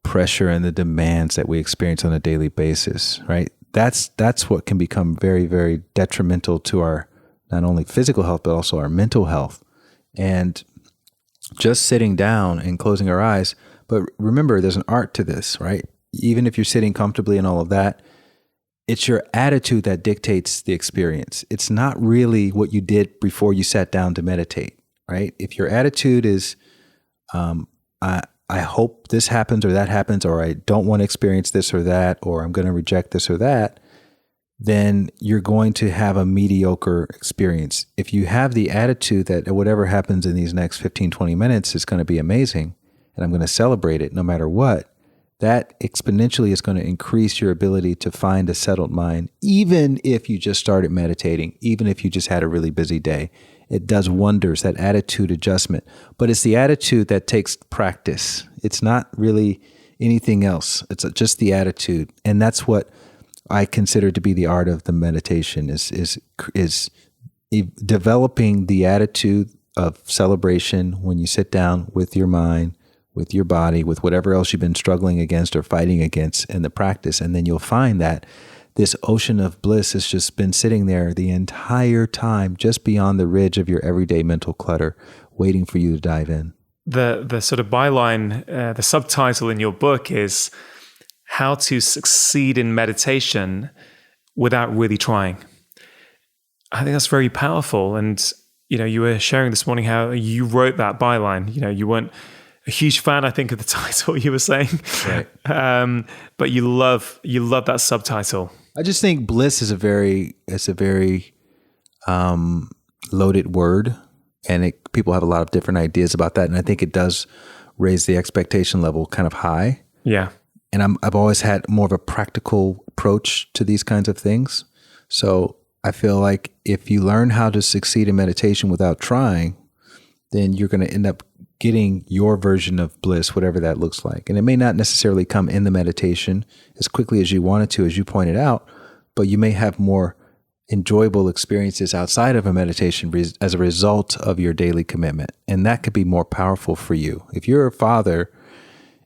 pressure and the demands that we experience on a daily basis, right? That's what can become very, very detrimental to our not only physical health, but also our mental health. And just sitting down and closing our eyes. But remember, there's an art to this, right? Even if you're sitting comfortably and all of that, it's your attitude that dictates the experience. It's not really what you did before you sat down to meditate, right? If your attitude is, I hope this happens or that happens, or I don't want to experience this or that, or I'm going to reject this or that, then you're going to have a mediocre experience. If you have the attitude that whatever happens in these next 15, 20 minutes is going to be amazing, and I'm going to celebrate it no matter what, that exponentially is going to increase your ability to find a settled mind, even if you just started meditating, even if you just had a really busy day. It does wonders, that attitude adjustment. But it's the attitude that takes practice. It's not really anything else. It's just the attitude. And that's what I consider to be the art of the meditation is developing the attitude of celebration when you sit down with your mind, with your body, with whatever else you've been struggling against or fighting against in the practice. And then you'll find that this ocean of bliss has just been sitting there the entire time, just beyond the ridge of your everyday mental clutter, waiting for you to dive in. The sort of byline, the subtitle in your book is How to Succeed in Meditation Without Really Trying. I think that's very powerful. And, you were sharing this morning how you wrote that byline. You weren't a huge fan, I think, of the title you were saying, right. But you love that subtitle. I just think bliss is a very loaded word, and people have a lot of different ideas about that. And I think it does raise the expectation level kind of high. Yeah. And I've always had more of a practical approach to these kinds of things. So I feel like if you learn how to succeed in meditation without trying, then you're going to end up getting your version of bliss, whatever that looks like. And it may not necessarily come in the meditation as quickly as you want it to, as you pointed out, but you may have more enjoyable experiences outside of a meditation as a result of your daily commitment. And that could be more powerful for you. If you're a father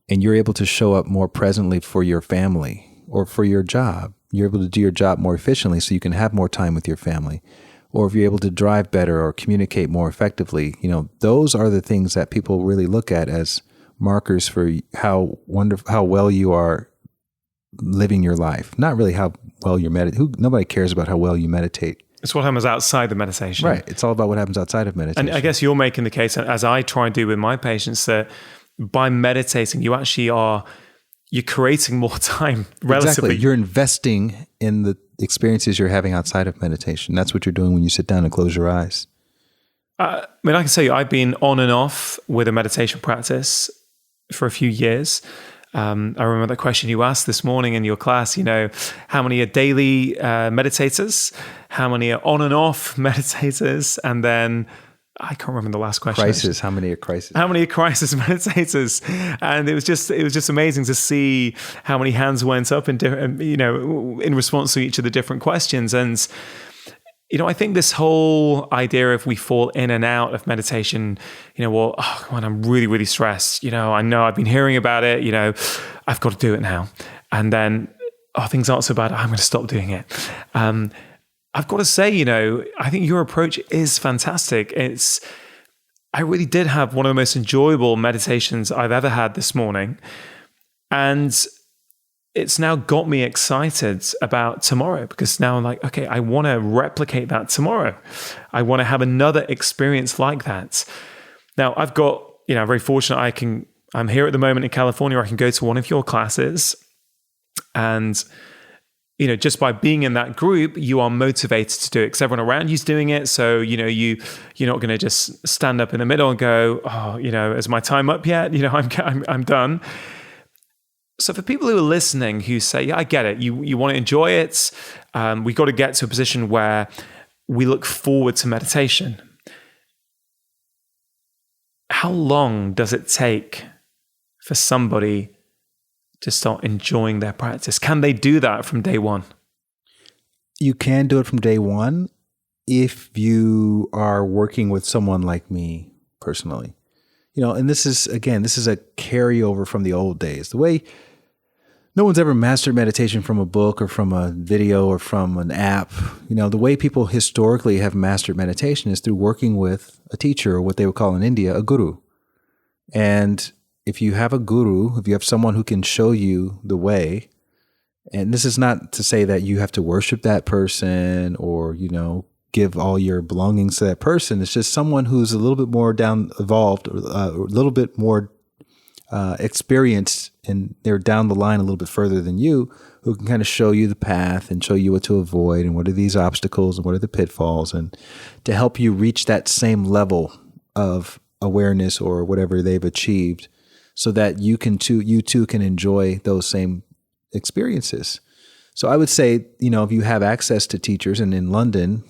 and you're able to show up more presently for your family or for your job, you're able to do your job more efficiently so you can have more time with your family. Or if you're able to drive better or communicate more effectively, those are the things that people really look at as markers for how well you are living your life. Not really how well you meditate. Nobody cares about how well you meditate. It's what happens outside the meditation. Right. It's all about what happens outside of meditation. And I guess you're making the case, as I try and do with my patients, that by meditating, you actually you're creating more time relatively. Exactly. You're investing in the experiences you're having outside of meditation. That's what you're doing when you sit down and close your eyes. I can tell you, I've been on and off with a meditation practice for a few years. I remember the question you asked this morning in your class, how many are daily meditators? How many are on and off meditators? And then I can't remember the last question. Crisis. How many are crisis? How many are crisis meditators? And it was just amazing to see how many hands went up in in response to each of the different questions. And I think this whole idea of we fall in and out of meditation, when I'm really, really stressed, I know I've been hearing about it, I've got to do it now. And then, things aren't so bad, I'm going to stop doing it. I've got to say, I think your approach is fantastic. I really did have one of the most enjoyable meditations I've ever had this morning. And it's now got me excited about tomorrow, because now I'm like, okay, I want to replicate that tomorrow. I want to have another experience like that. Now I've got, I'm very fortunate. I'm here at the moment in California. I can go to one of your classes, and just by being in that group, you are motivated to do it because everyone around you's doing it. So, you're not going to just stand up in the middle and go, is my time up yet? I'm done. So for people who are listening who say, yeah, I get it. You want to enjoy it. We got to get to a position where we look forward to meditation. How long does it take for somebody to start enjoying their practice? Can they do that from day one? You can do it from day one if you are working with someone like me personally. And this is a carryover from the old days. The way no one's ever mastered meditation from a book or from a video or from an app. The way people historically have mastered meditation is through working with a teacher, or what they would call in India, a guru. And if you have a guru, if you have someone who can show you the way, and this is not to say that you have to worship that person or, give all your belongings to that person. It's just someone who's a little bit more evolved, or a little bit more experienced, and they're down the line a little bit further than you, who can kind of show you the path and show you what to avoid and what are these obstacles and what are the pitfalls, and to help you reach that same level of awareness or whatever they've achieved, so that you too can enjoy those same experiences. So I would say, if you have access to teachers, and in London,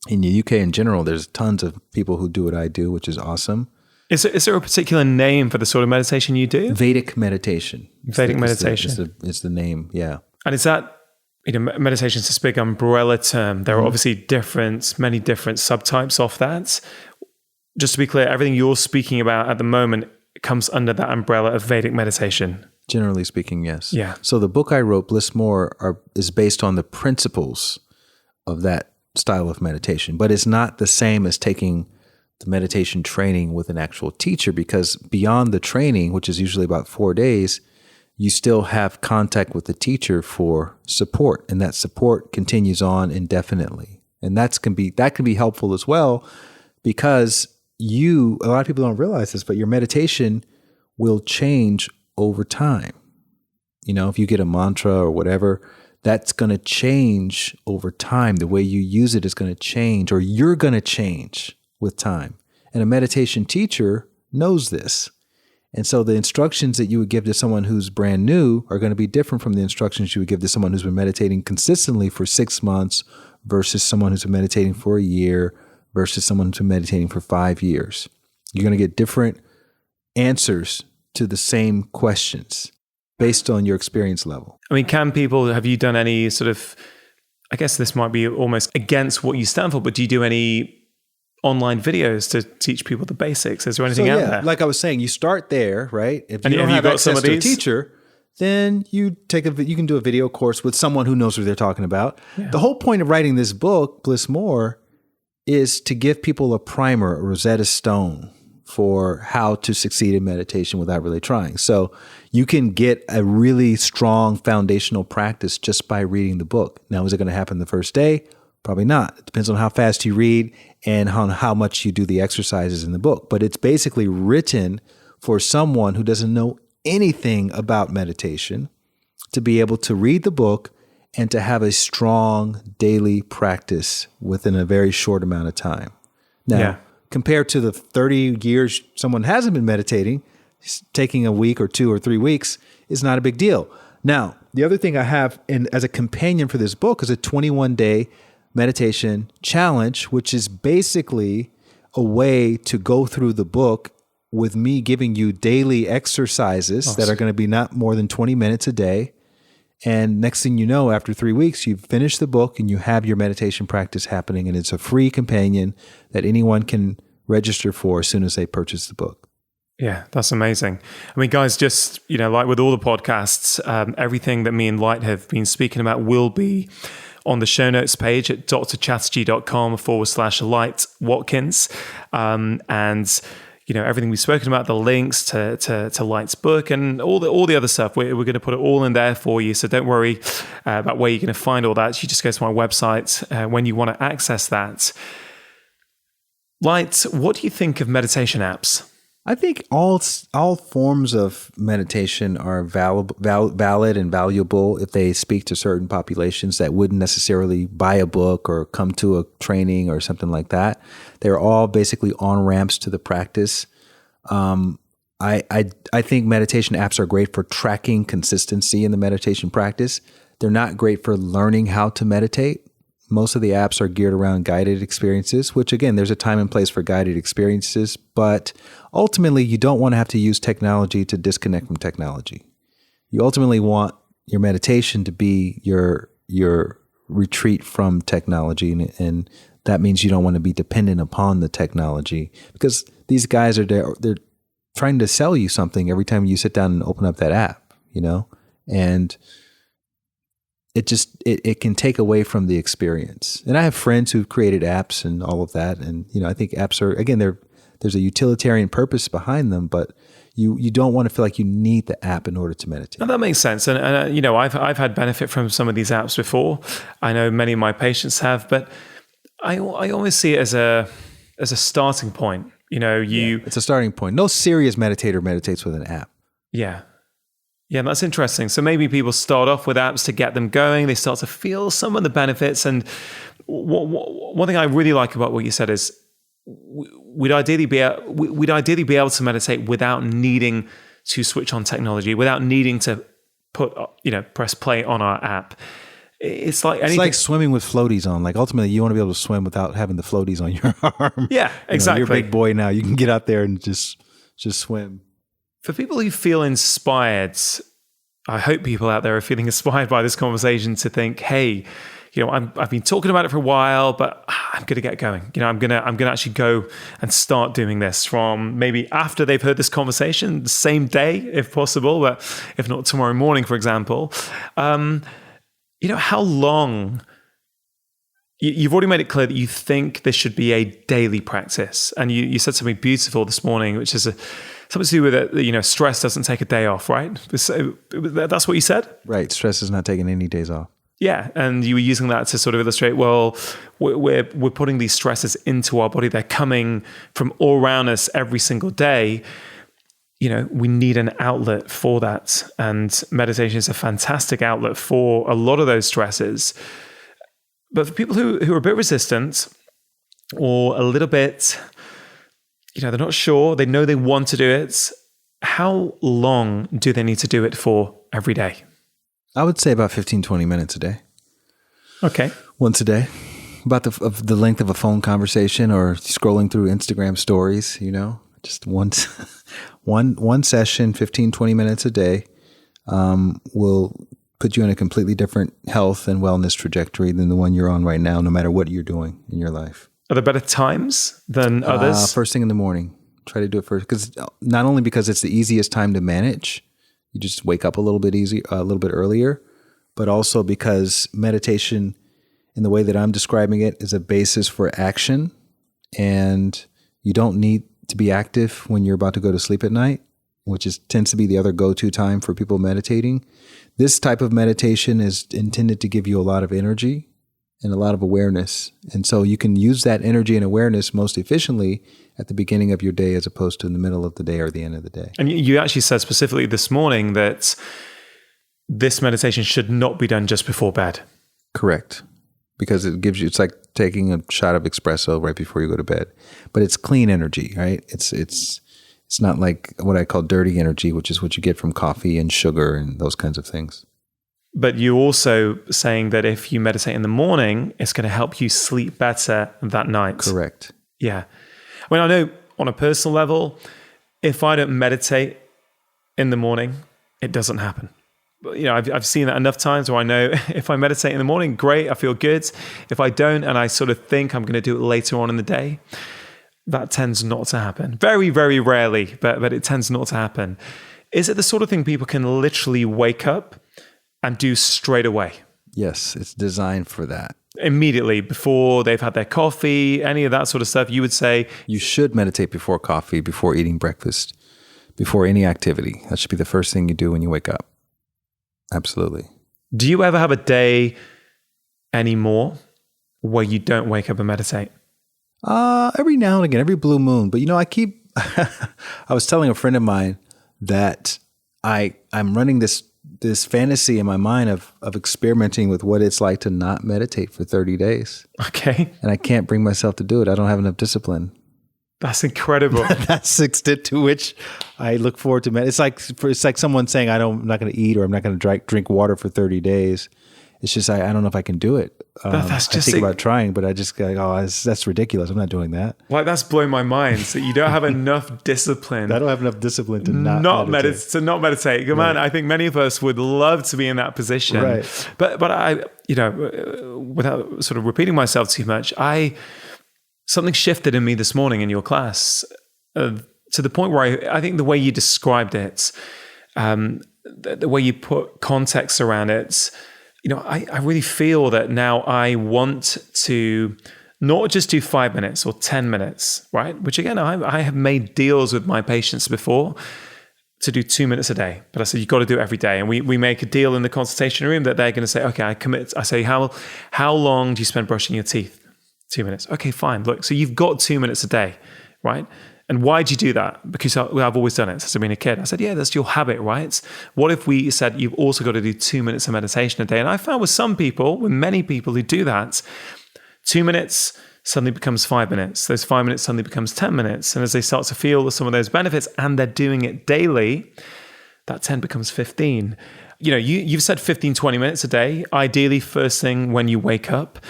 in the UK in general, there's tons of people who do what I do, which is awesome. Is there a particular name for the sort of meditation you do? Vedic meditation. Vedic meditation is the name, yeah. And is that, meditation is this big umbrella term. There are obviously many different subtypes of that. Just to be clear, everything you're speaking about at the moment comes under that umbrella of Vedic meditation. Generally speaking, yes. Yeah. So the book I wrote, Bliss More, is based on the principles of that style of meditation, but it's not the same as taking the meditation training with an actual teacher, because beyond the training, which is usually about 4 days, you still have contact with the teacher for support, and that support continues on indefinitely. And that can be helpful as well, because a lot of people don't realize this, but your meditation will change over time. If you get a mantra or whatever, that's going to change over time. The way you use it is going to change, or you're going to change with time. And a meditation teacher knows this. And so the instructions that you would give to someone who's brand new are going to be different from the instructions you would give to someone who's been meditating consistently for 6 months versus someone who's been meditating for a year versus someone who's been meditating for 5 years. You're going to get different answers to the same questions based on your experience level. I mean, have you done any sort of, I guess this might be almost against what you stand for, but do you do any online videos to teach people the basics? Is there anything out there? Like I was saying, you start there, right? If you don't have access to a teacher, then you can do a video course with someone who knows what they're talking about. Yeah. The whole point of writing this book, Bliss More, is to give people a primer, a Rosetta Stone for how to succeed in meditation without really trying. So you can get a really strong foundational practice just by reading the book. Now, is it going to happen the first day? Probably not. It depends on how fast you read and on how much you do the exercises in the book. But it's basically written for someone who doesn't know anything about meditation to be able to read the book and to have a strong daily practice within a very short amount of time. Now, compared to the 30 years someone hasn't been meditating, taking a week or 2 or 3 weeks is not a big deal. Now, the other thing I have as a companion for this book is a 21-day meditation challenge, which is basically a way to go through the book with me giving you daily exercises that are going to be not more than 20 minutes a day. And next thing you know, after 3 weeks, you've finished the book and you have your meditation practice happening. And it's a free companion that anyone can register for as soon as they purchase the book. Yeah, that's amazing. I mean, guys, just, like with all the podcasts, everything that me and Light have been speaking about will be on the show notes page at drchatterjee.com/Light Watkins. And everything we've spoken about, the links to Light's book and all the other stuff, we're going to put it all in there for you. So don't worry about where you're going to find all that. You just go to my website when you want to access that. Light, what do you think of meditation apps? I think all forms of meditation are valid and valuable if they speak to certain populations that wouldn't necessarily buy a book or come to a training or something like that. They're all basically on-ramps to the practice. I think meditation apps are great for tracking consistency in the meditation practice. They're not great for learning how to meditate. Most of the apps are geared around guided experiences, which again, there's a time and place for guided experiences, but ultimately you don't want to have to use technology to disconnect from technology. You ultimately want your meditation to be your retreat from technology, and that means you don't want to be dependent upon the technology, because these guys they're trying to sell you something every time you sit down and open up that app, and it can take away from the experience. And I have friends who've created apps and all of that. And, I think apps are, again, there's a utilitarian purpose behind them, but you don't want to feel like you need the app in order to meditate. No, that makes sense. And I've had benefit from some of these apps before. I know many of my patients have, but I always see it as a starting point. It's a starting point. No serious meditator meditates with an app. Yeah. Yeah, that's interesting. So maybe people start off with apps to get them going. They start to feel some of the benefits. And one thing I really like about what you said is we'd ideally be able to meditate without needing to switch on technology, without needing to press play on our app. It's like anything. It's like swimming with floaties on. Like ultimately, you want to be able to swim without having the floaties on your arm. Yeah, exactly. You're a big boy now. You can get out there and just swim. For people who feel inspired, I hope people out there are feeling inspired by this conversation to think, hey, I've been talking about it for a while, but I'm going to get going. I'm going to actually go and start doing this from maybe after they've heard this conversation, the same day if possible, but if not tomorrow morning, for example. How long? You've already made it clear that you think this should be a daily practice, and you said something beautiful this morning, which is something to do with it. Stress doesn't take a day off, right? That's what you said, right? Stress is not taking any days off. Yeah, and you were using that to sort of illustrate. Well, we're putting these stresses into our body. They're coming from all around us every single day. We need an outlet for that, and meditation is a fantastic outlet for a lot of those stresses. But for people who are a bit resistant or a little bit, they're not sure, they know they want to do it, how long do they need to do it for every day? I would say about 15, 20 minutes a day. Okay. Once a day. About the length of a phone conversation or scrolling through Instagram stories, just one session, 15, 20 minutes a day, will put you in a completely different health and wellness trajectory than the one you're on right now, no matter what you're doing in your life. Are there better times than others? First thing in the morning. Try to do it first, because not only because it's the easiest time to manage, you just wake up a little bit earlier, but also because meditation, in the way that I'm describing it, is a basis for action, and you don't need to be active when you're about to go to sleep at night, which tends to be the other go-to time for people meditating. This type of meditation is intended to give you a lot of energy and a lot of awareness. And so you can use that energy and awareness most efficiently at the beginning of your day as opposed to in the middle of the day or the end of the day. And you actually said specifically this morning that this meditation should not be done just before bed. Correct. Because it's like taking a shot of espresso right before you go to bed. But it's clean energy, right? It's not like what I call dirty energy, which is what you get from coffee and sugar and those kinds of things. But you're also saying that if you meditate in the morning, it's going to help you sleep better that night. Correct. Yeah. I mean, I know on a personal level, if I don't meditate in the morning, it doesn't happen. I've seen that enough times where I know if I meditate in the morning, great, I feel good. If I don't, and I sort of think I'm going to do it later on in the day, that tends not to happen. Very, very rarely, but it tends not to happen. Is it the sort of thing people can literally wake up and do straight away? Yes, it's designed for that. Immediately, before they've had their coffee, any of that sort of stuff, you would say? You should meditate before coffee, before eating breakfast, before any activity. That should be the first thing you do when you wake up. Absolutely. Do you ever have a day anymore where you don't wake up and meditate? Every now and again, every blue moon. But I was telling a friend of mine that I'm running this fantasy in my mind of experimenting with what it's like to not meditate for 30 days. Okay. And I can't bring myself to do it. I don't have enough discipline. That's incredible. That's the extent to which I look forward to meditate. It's like someone saying I'm not going to eat or I'm not going to drink water for 30 days. It's just I don't know if I can do it. That's just I think about trying, but I just go, that's ridiculous. I'm not doing that. Like, that's blown my mind. So you don't have enough discipline. I don't have enough discipline to not meditate. Good man. I think many of us would love to be in that position. Right. But I, without sort of repeating myself too much, something shifted in me this morning in your class to the point where I think the way you described it, the way you put context around it, I really feel that now I want to not just do 5 minutes or 10 minutes, right? Which again, I have made deals with my patients before to do 2 minutes a day. But I said, you've got to do it every day. And we make a deal in the consultation room that they're going to say, okay, I commit. I say, how long do you spend brushing your teeth? 2 minutes. Okay, fine. Look, so you've got 2 minutes a day, right? And why'd you do that? Because I've always done it since I've been a kid. I said, yeah, that's your habit, right? What if we said you've also got to do 2 minutes of meditation a day? And I found with many people who do that, 2 minutes suddenly becomes 5 minutes. Those 5 minutes suddenly becomes 10 minutes. And as they start to feel some of those benefits and they're doing it daily, that 10 becomes 15. You've said 15, 20 minutes a day, ideally first thing when you wake up.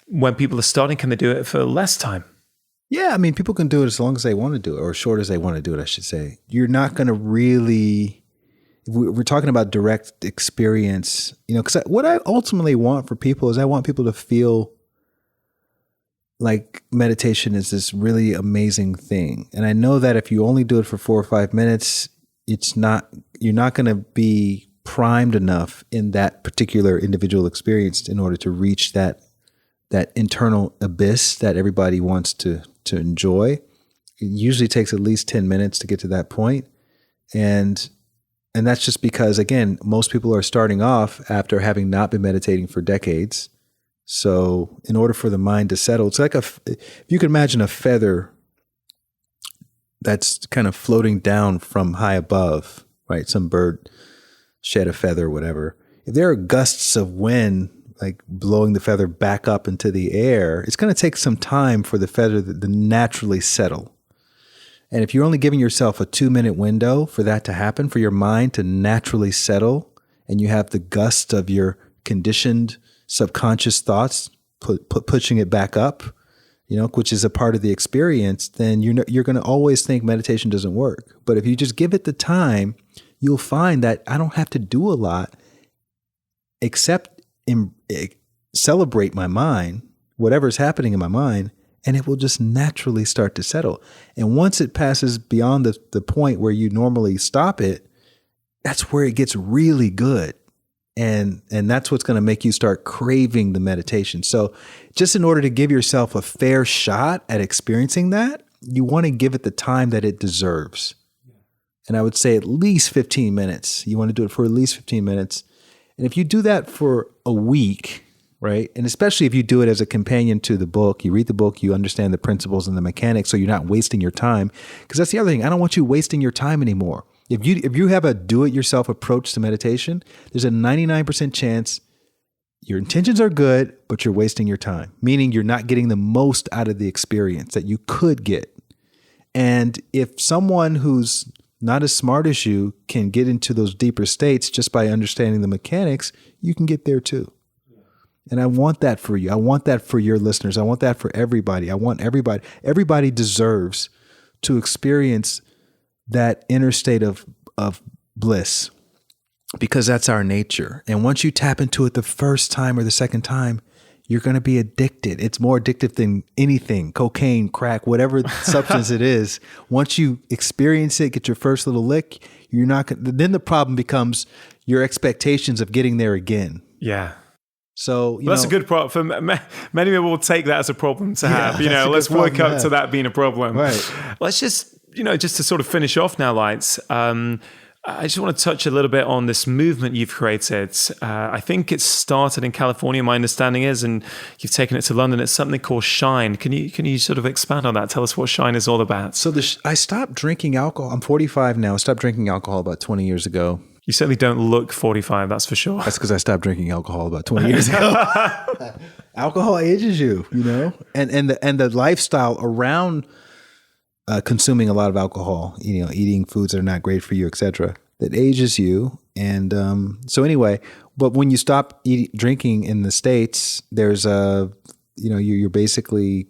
When people are starting, can they do it for less time? Yeah, I mean, people can do it as long as they want to do it, or as short as they want to do it, I should say. You're not going to really, we're talking about direct experience, because what I ultimately want for people is I want people to feel like meditation is this really amazing thing. And I know that if you only do it for 4 or 5 minutes, you're not going to be primed enough in that particular individual experience in order to reach that internal abyss that everybody wants to enjoy. It usually takes at least 10 minutes to get to that point. And that's just because, again, most people are starting off after having not been meditating for decades. So in order for the mind to settle, it's like if you can imagine a feather that's kind of floating down from high above, right? Some bird shed a feather or whatever. If there are gusts of wind like blowing the feather back up into the air, it's going to take some time for the feather to naturally settle. And if you're only giving yourself a 2-minute window for that to happen, for your mind to naturally settle, and you have the gust of your conditioned subconscious thoughts pushing it back up, which is a part of the experience, then you're going to always think meditation doesn't work. But if you just give it the time, you'll find that I don't have to do a lot except celebrate my mind, whatever's happening in my mind, and it will just naturally start to settle. And once it passes beyond the point where you normally stop it, that's where it gets really good. And that's what's going to make you start craving the meditation. So just in order to give yourself a fair shot at experiencing that, you want to give it the time that it deserves. And I would say at least 15 minutes. You want to do it for at least 15 minutes. And if you do that for a week, right? And especially if you do it as a companion to the book, you read the book, you understand the principles and the mechanics, so you're not wasting your time. Because that's the other thing. I don't want you wasting your time anymore. If you have a do-it-yourself approach to meditation, there's a 99% chance your intentions are good, but you're wasting your time, meaning you're not getting the most out of the experience that you could get. And if someone who's not as smart as you can get into those deeper states just by understanding the mechanics, you can get there too. And I want that for you. I want that for your listeners. I want that for everybody. I want everybody. Everybody deserves to experience that inner state of bliss, because that's our nature. And once you tap into it the first time or the second time, you're going to be addicted. It's more addictive than anything, cocaine, crack, whatever substance it is. Once you experience it, get your first little lick, you're not going to, then the problem becomes your expectations of getting there again. Yeah. So that's a good problem. For many people will take that as a problem to have. Let's work up to that being a problem. Right. Let's just, just to sort of finish off now, Lights. I just want to touch a little bit on this movement you've created. I think it started in California, my understanding is, and you've taken it to London. It's something called Shine. Can you sort of expand on that? Tell us what Shine is all about. So I stopped drinking alcohol. I'm 45 now. I stopped drinking alcohol about 20 years ago. You certainly don't look 45, that's for sure. That's because I stopped drinking alcohol about 20 years ago. Alcohol ages you, and the lifestyle around consuming a lot of alcohol, eating foods that are not great for you, etc. That ages you. And so anyway, but when you stop drinking in the States, there's you're basically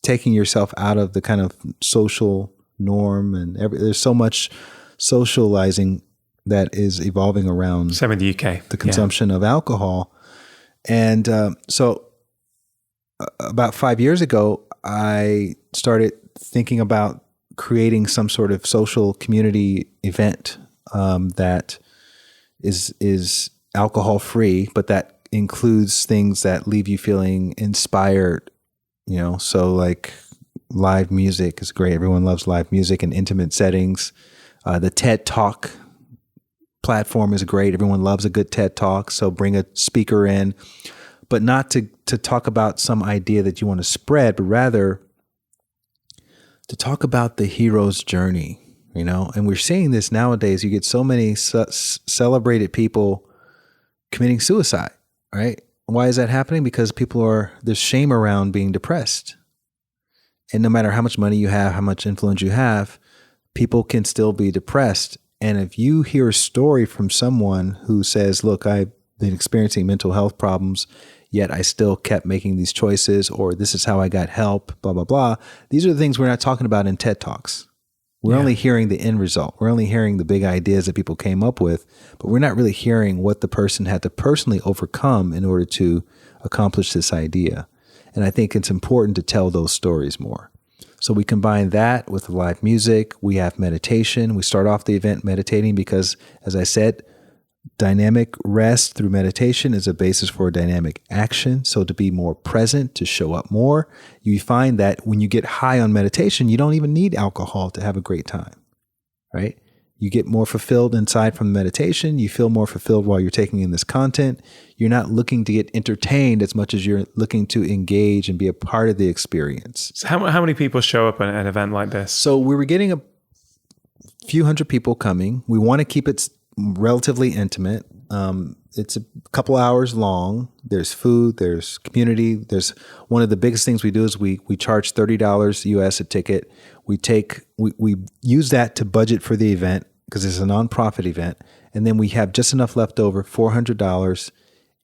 taking yourself out of the kind of social norm, and there's so much socializing that is evolving around same in the UK, the consumption of alcohol. And so about 5 years ago, I started thinking about creating some sort of social community event that is alcohol free, but that includes things that leave you feeling inspired, so like live music is great. Everyone loves live music in intimate settings. The TED Talk platform is great. Everyone loves a good TED Talk. So bring a speaker in, but not to talk about some idea that you want to spread, but rather to talk about the hero's journey, and we're seeing this nowadays. You get so many celebrated people committing suicide, right? Why is that happening? Because there's shame around being depressed. And no matter how much money you have, how much influence you have, people can still be depressed. And if you hear a story from someone who says, look, I've been experiencing mental health problems, yet I still kept making these choices, or this is how I got help, blah, blah, blah. These are the things we're not talking about in TED Talks. We're only hearing the end result. We're only hearing the big ideas that people came up with, but we're not really hearing what the person had to personally overcome in order to accomplish this idea. And I think it's important to tell those stories more. So we combine that with live music. We have meditation. We start off the event meditating because, as I said, dynamic rest through meditation is a basis for dynamic action. So to be more present, to show up more, you find that when you get high on meditation, you don't even need alcohol to have a great time, right? You get more fulfilled inside from meditation. You feel more fulfilled while you're taking in this content. You're not looking to get entertained as much as you're looking to engage and be a part of the experience. So how many people show up at an event like this? So we were getting a few hundred people coming. We want to keep it relatively intimate. It's a couple hours long. There's food, there's community. There's one of the biggest things we do is we charge $30 US a ticket. We use that to budget for the event because it's a nonprofit event. And then we have just enough left over, $400.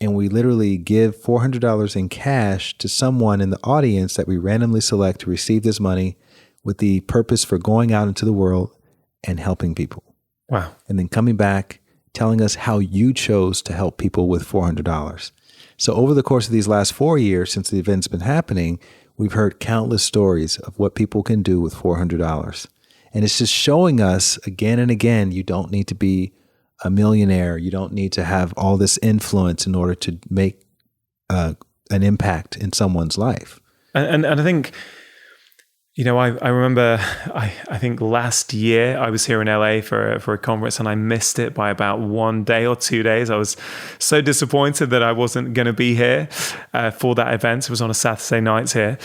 and we literally give $400 in cash to someone in the audience that we randomly select to receive this money with the purpose for going out into the world and helping people. Wow. And then coming back, telling us how you chose to help people with $400. So over the course of these last 4 years, since the event's been happening, we've heard countless stories of what people can do with $400. And it's just showing us again and again, you don't need to be a millionaire. You don't need to have all this influence in order to make an impact in someone's life. And I think, I remember, I think last year I was here in LA for a conference, and I missed it by about 1 day or 2 days. I was so disappointed that I wasn't going to be here for that event. It was on a Saturday night here.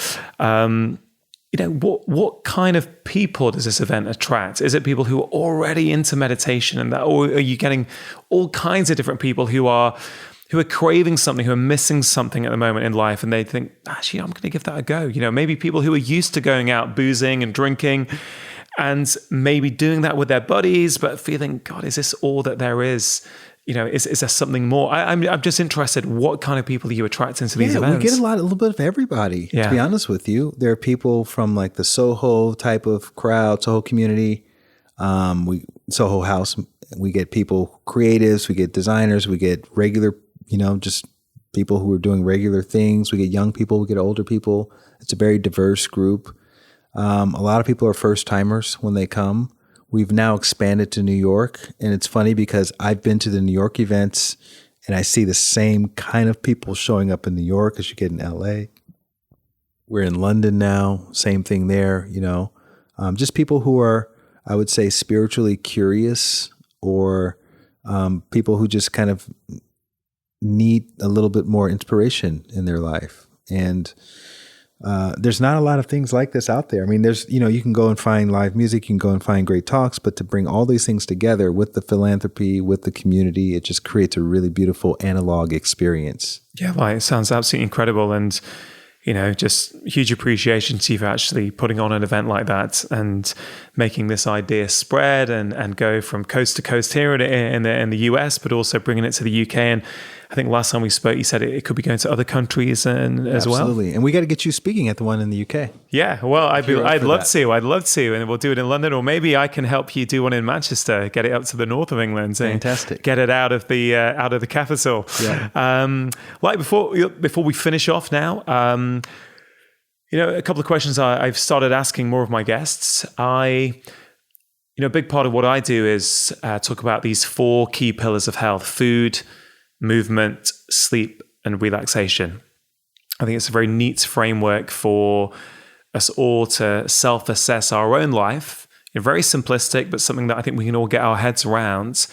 What kind of people does this event attract? Is it people who are already into meditation and that, or are you getting all kinds of different people who are craving something, who are missing something at the moment in life, and they think, actually, I'm going to give that a go. Maybe people who are used to going out boozing and drinking and maybe doing that with their buddies, but feeling, God, is this all that there is? Is there something more? I'm just interested, what kind of people are you attracting to these events? We get a little bit of everybody, to be honest with you. There are people from like the Soho type of crowd, Soho community, Soho House. We get people, creatives, we get designers, we get regular, just people who are doing regular things. We get young people, we get older people. It's a very diverse group. A lot of people are first timers when they come. We've now expanded to New York, and it's funny because I've been to the New York events and I see the same kind of people showing up in New York as you get in LA. We're in London now, same thing there, just people who are, I would say, spiritually curious, or people who just kind of need a little bit more inspiration in their life. And there's not a lot of things like this out there. I mean, there's, you can go and find live music, you can go and find great talks, but to bring all these things together with the philanthropy, with the community, it just creates a really beautiful analog experience. Yeah, it sounds absolutely incredible. And, just huge appreciation to you for actually putting on an event like that and making this idea spread and go from coast to coast here in the US, but also bringing it to the UK. And I think last time we spoke, you said it could be going to other countries as well. Absolutely. And we got to get you speaking at the one in the UK. Yeah. Well, I'd love to. I'd love to. And we'll do it in London, or maybe I can help you do one in Manchester, get it up to the north of England. Fantastic. Get it out of the capital. Yeah. Before we finish off now, a couple of questions I've started asking more of my guests. A big part of what I do is talk about these 4 key pillars of health: food, movement, sleep, and relaxation. I think it's a very neat framework for us all to self-assess our own life. Very simplistic, but something that I think we can all get our heads around.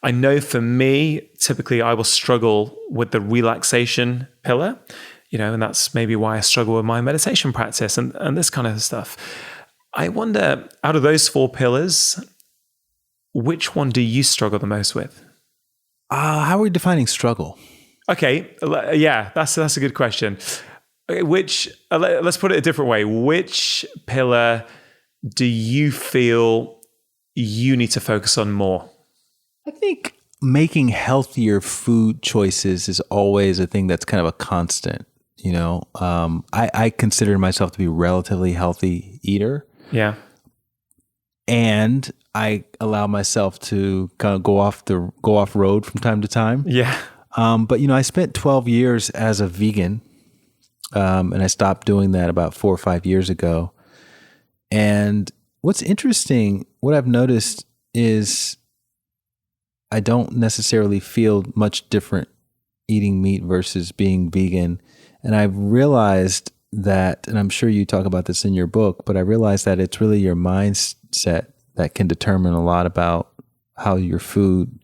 I know for me, typically I will struggle with the relaxation pillar, and that's maybe why I struggle with my meditation practice and this kind of stuff. I wonder, out of those 4 pillars, which one do you struggle the most with? How are we defining struggle? Okay, yeah, that's a good question. Let's put it a different way. Which pillar do you feel you need to focus on more? I think making healthier food choices is always a thing that's kind of a constant. I consider myself to be a relatively healthy eater. Yeah. And I allow myself to kind of go off road from time to time. Yeah. But I spent 12 years as a vegan, and I stopped doing that about 4 or 5 years ago. And what's interesting, what I've noticed is I don't necessarily feel much different eating meat versus being vegan. And I've realized that, and I'm sure you talk about this in your book, but I realized that it's really your mindset that can determine a lot about how your food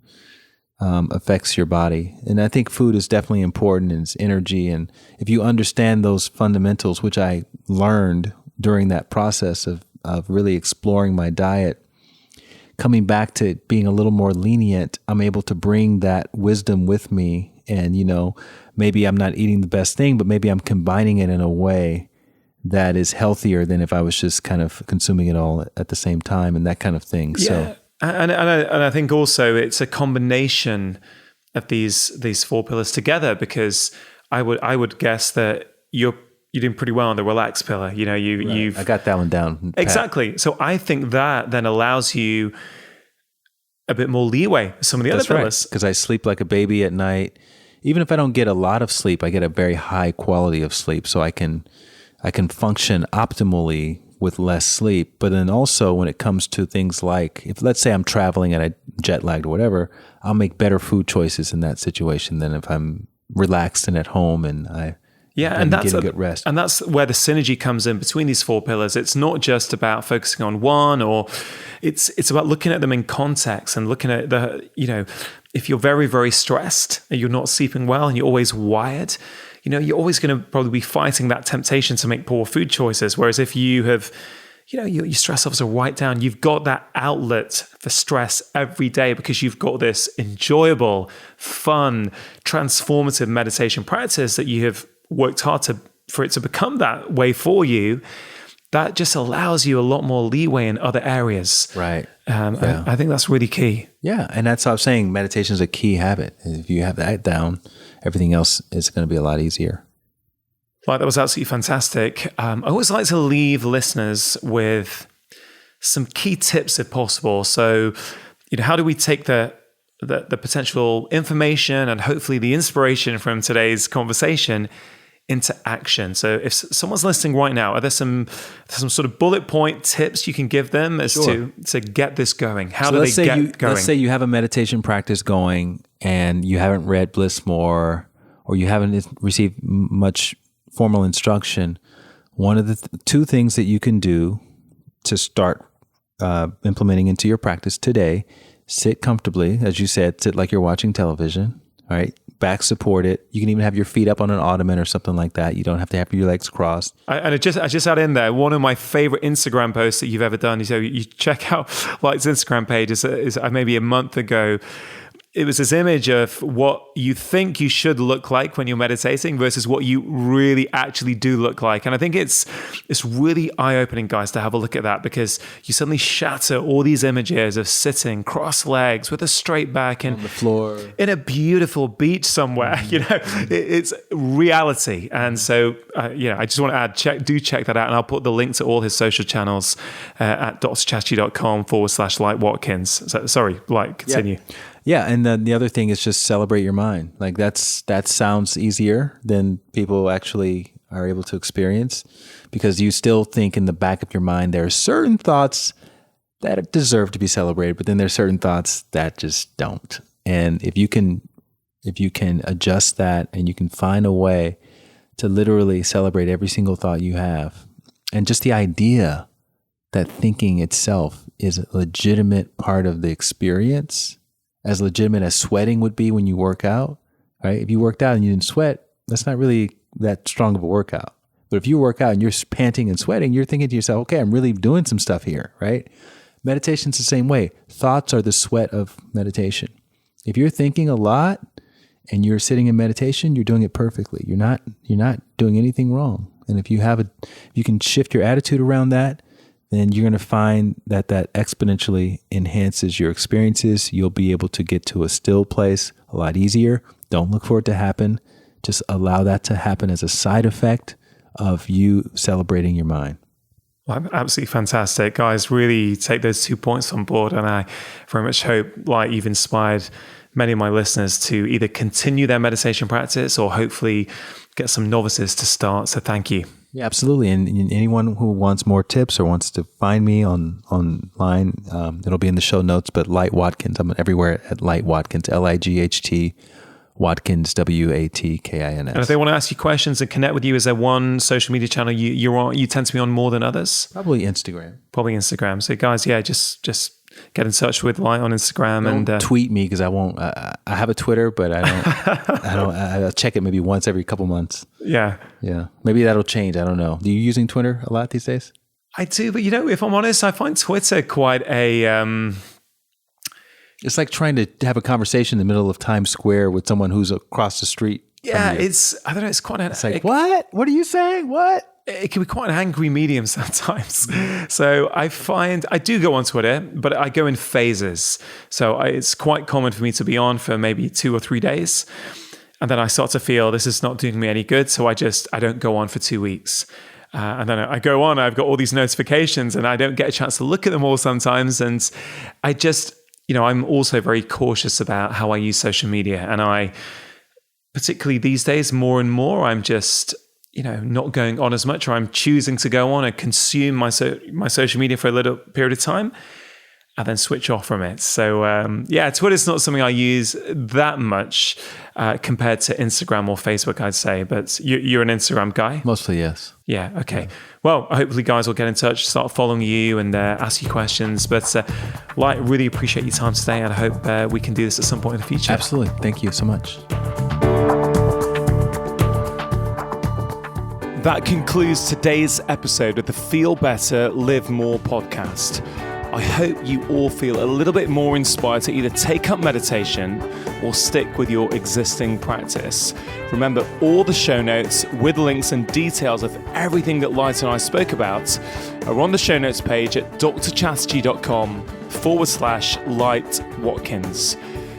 affects your body. And I think food is definitely important, and it's energy. And if you understand those fundamentals, which I learned during that process of really exploring my diet, coming back to being a little more lenient, I'm able to bring that wisdom with me. And, maybe I'm not eating the best thing, but maybe I'm combining it in a way that is healthier than if I was just kind of consuming it all at the same time and that kind of thing. Yeah. So, and I think also it's a combination these four pillars together, because I would guess that you're doing pretty well on the relax pillar. You know, you've I got that one down. Exactly. So I think that then allows you a bit more leeway with some of the other pillars. Because I sleep like a baby at night. Even if I don't get a lot of sleep, I get a very high quality of sleep. So I can function optimally with less sleep. But then also when it comes to things like, if let's say I'm traveling and I jet lagged or whatever, I'll make better food choices in that situation than if I'm relaxed and at home and I get a good rest. And that's where the synergy comes in between these four pillars. It's not just about focusing on one, or it's about looking at them in context and looking at if you're very, very stressed and you're not sleeping well and you're always wired, you're always going to probably be fighting that temptation to make poor food choices. Whereas if you have, your stress levels are right down, you've got that outlet for stress every day because you've got this enjoyable, fun, transformative meditation practice that you have worked hard for it to become that way for you. That just allows you a lot more leeway in other areas. Right. I think that's really key. Yeah. And that's how I'm saying meditation is a key habit. If you have that down, everything else is going to be a lot easier. Well, that was absolutely fantastic. I always like to leave listeners with some key tips if possible. So, how do we take the potential information and hopefully the inspiration from today's conversation into action? So if someone's listening right now, are there some sort of bullet point tips you can give them as to get this going? How do they get going? Let's say you have a meditation practice going and you haven't read Bliss More or you haven't received much formal instruction. One of the two things that you can do to start implementing into your practice today: sit comfortably, as you said, sit like you're watching television, all right? Back supported. You can even have your feet up on an ottoman or something like that. You don't have to have your legs crossed. I just add in there, one of my favorite Instagram posts that you've ever done. So you check out Light's Instagram page is maybe a month ago. It was this image of what you think you should look like when you're meditating versus what you really actually do look like. And I think it's really eye-opening, guys, to have a look at that, because you suddenly shatter all these images of sitting cross legs with a straight back and on the floor in a beautiful beach somewhere. It's reality. And so, I just want to add, check that out. And I'll put the link to all his social channels at drchatterjee.com/Light Watkins. So, sorry, Light, continue. Yeah, and then the other thing is just celebrate your mind. Like that sounds easier than people actually are able to experience, because you still think in the back of your mind there are certain thoughts that deserve to be celebrated, but then there's certain thoughts that just don't. And if you can adjust that and you can find a way to literally celebrate every single thought you have, and just the idea that thinking itself is a legitimate part of the experience, as legitimate as sweating would be when you work out, right? If you worked out and you didn't sweat, that's not really that strong of a workout. But if you work out and you're panting and sweating, you're thinking to yourself, okay, I'm really doing some stuff here, right? Meditation's the same way. Thoughts are the sweat of meditation. If you're thinking a lot and you're sitting in meditation, you're doing it perfectly. You're not doing anything wrong. And if you can shift your attitude around that, then you're going to find that exponentially enhances your experiences. You'll be able to get to a still place a lot easier. Don't look for it to happen. Just allow that to happen as a side effect of you celebrating your mind. Well, absolutely fantastic. Guys, really take those 2 points on board. And I very much hope, like, you've inspired many of my listeners to either continue their meditation practice or hopefully get some novices to start. So thank you. Yeah, absolutely. And anyone who wants more tips or wants to find me online, it'll be in the show notes, but Light Watkins, I'm everywhere at Light Watkins, Light Watkins, Watkins. And if they want to ask you questions and connect with you, is there one social media channel you tend to be on more than others? Probably Instagram. So guys, just get in touch with Light on Instagram. Don't tweet me, because I won't. I have a Twitter, but I don't. I'll check it maybe once every couple months. Yeah. Maybe that'll change. I don't know. Are you using Twitter a lot these days? I do, but if I'm honest, I find Twitter quite a. It's like trying to have a conversation in the middle of Times Square with someone who's across the street. Yeah, I don't know. It's quite. It's like, what? What are you saying? What? it can be quite an angry medium sometimes. So I find I do go on Twitter, but I go in phases. So it's quite common for me to be on for maybe 2 or 3 days. And then I start to feel this is not doing me any good. So I don't go on for 2 weeks. And then I go on, I've got all these notifications and I don't get a chance to look at them all sometimes. And I just, I'm also very cautious about how I use social media. And I, particularly these days, more and more, I'm just, not going on as much, or I'm choosing to go on and consume my social media for a little period of time and then switch off from it. So Twitter's not something I use that much compared to Instagram or Facebook, I'd say. But you're an Instagram guy? Mostly, yes. Yeah, okay. Yeah. Well, hopefully guys will get in touch, start following you and ask you questions. But Light, really appreciate your time today, and I hope we can do this at some point in the future. Absolutely. Thank you so much. That concludes today's episode of the Feel Better, Live More podcast. I hope you all feel a little bit more inspired to either take up meditation or stick with your existing practice. Remember, all the show notes with links and details of everything that Light and I spoke about are on the show notes page at drchatterjee.com/Light Watkins.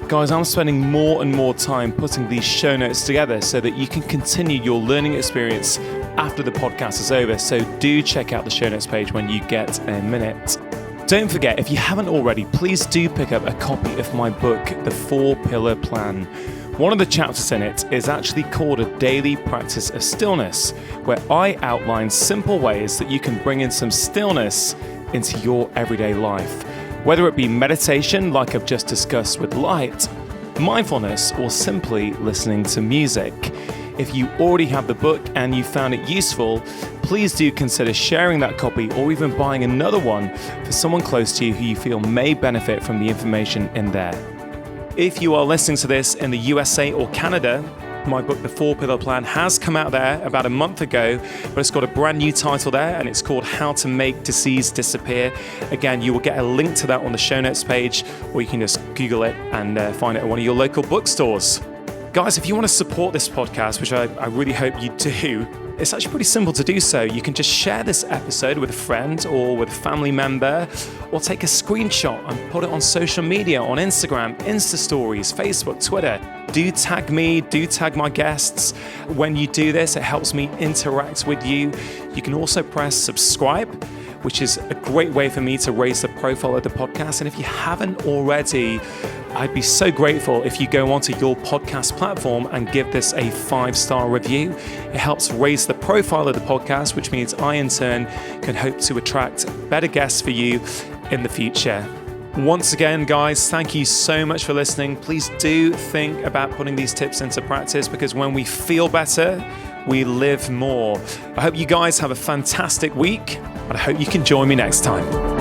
Guys, I'm spending more and more time putting these show notes together so that you can continue your learning experience after the podcast is over. So do check out the show notes page when you get a minute. Don't forget, if you haven't already, please do pick up a copy of my book, The 4-Pillar Plan. One of the chapters in it is actually called A Daily Practice of Stillness, where I outline simple ways that you can bring in some stillness into your everyday life. Whether it be meditation, like I've just discussed with Light, mindfulness, or simply listening to music. If you already have the book and you found it useful, please do consider sharing that copy or even buying another one for someone close to you who you feel may benefit from the information in there. If you are listening to this in the USA or Canada, my book, The 4-Pillar Plan, has come out there about a month ago, but it's got a brand new title there, and it's called How to Make Disease Disappear. Again, you will get a link to that on the show notes page, or you can just Google it and find it at one of your local bookstores. Guys, if you want to support this podcast, which I really hope you do, it's actually pretty simple to do so. You can just share this episode with a friend or with a family member, or take a screenshot and put it on social media, on Instagram, Insta Stories, Facebook, Twitter. Do tag me, do tag my guests. When you do this, it helps me interact with you. You can also press subscribe, which is a great way for me to raise the profile of the podcast. And if you haven't already, I'd be so grateful if you go onto your podcast platform and give this a 5-star review. It helps raise the profile of the podcast, which means I in turn can hope to attract better guests for you in the future. Once again, guys, thank you so much for listening. Please do think about putting these tips into practice, because when we feel better, we live more. I hope you guys have a fantastic week, and I hope you can join me next time.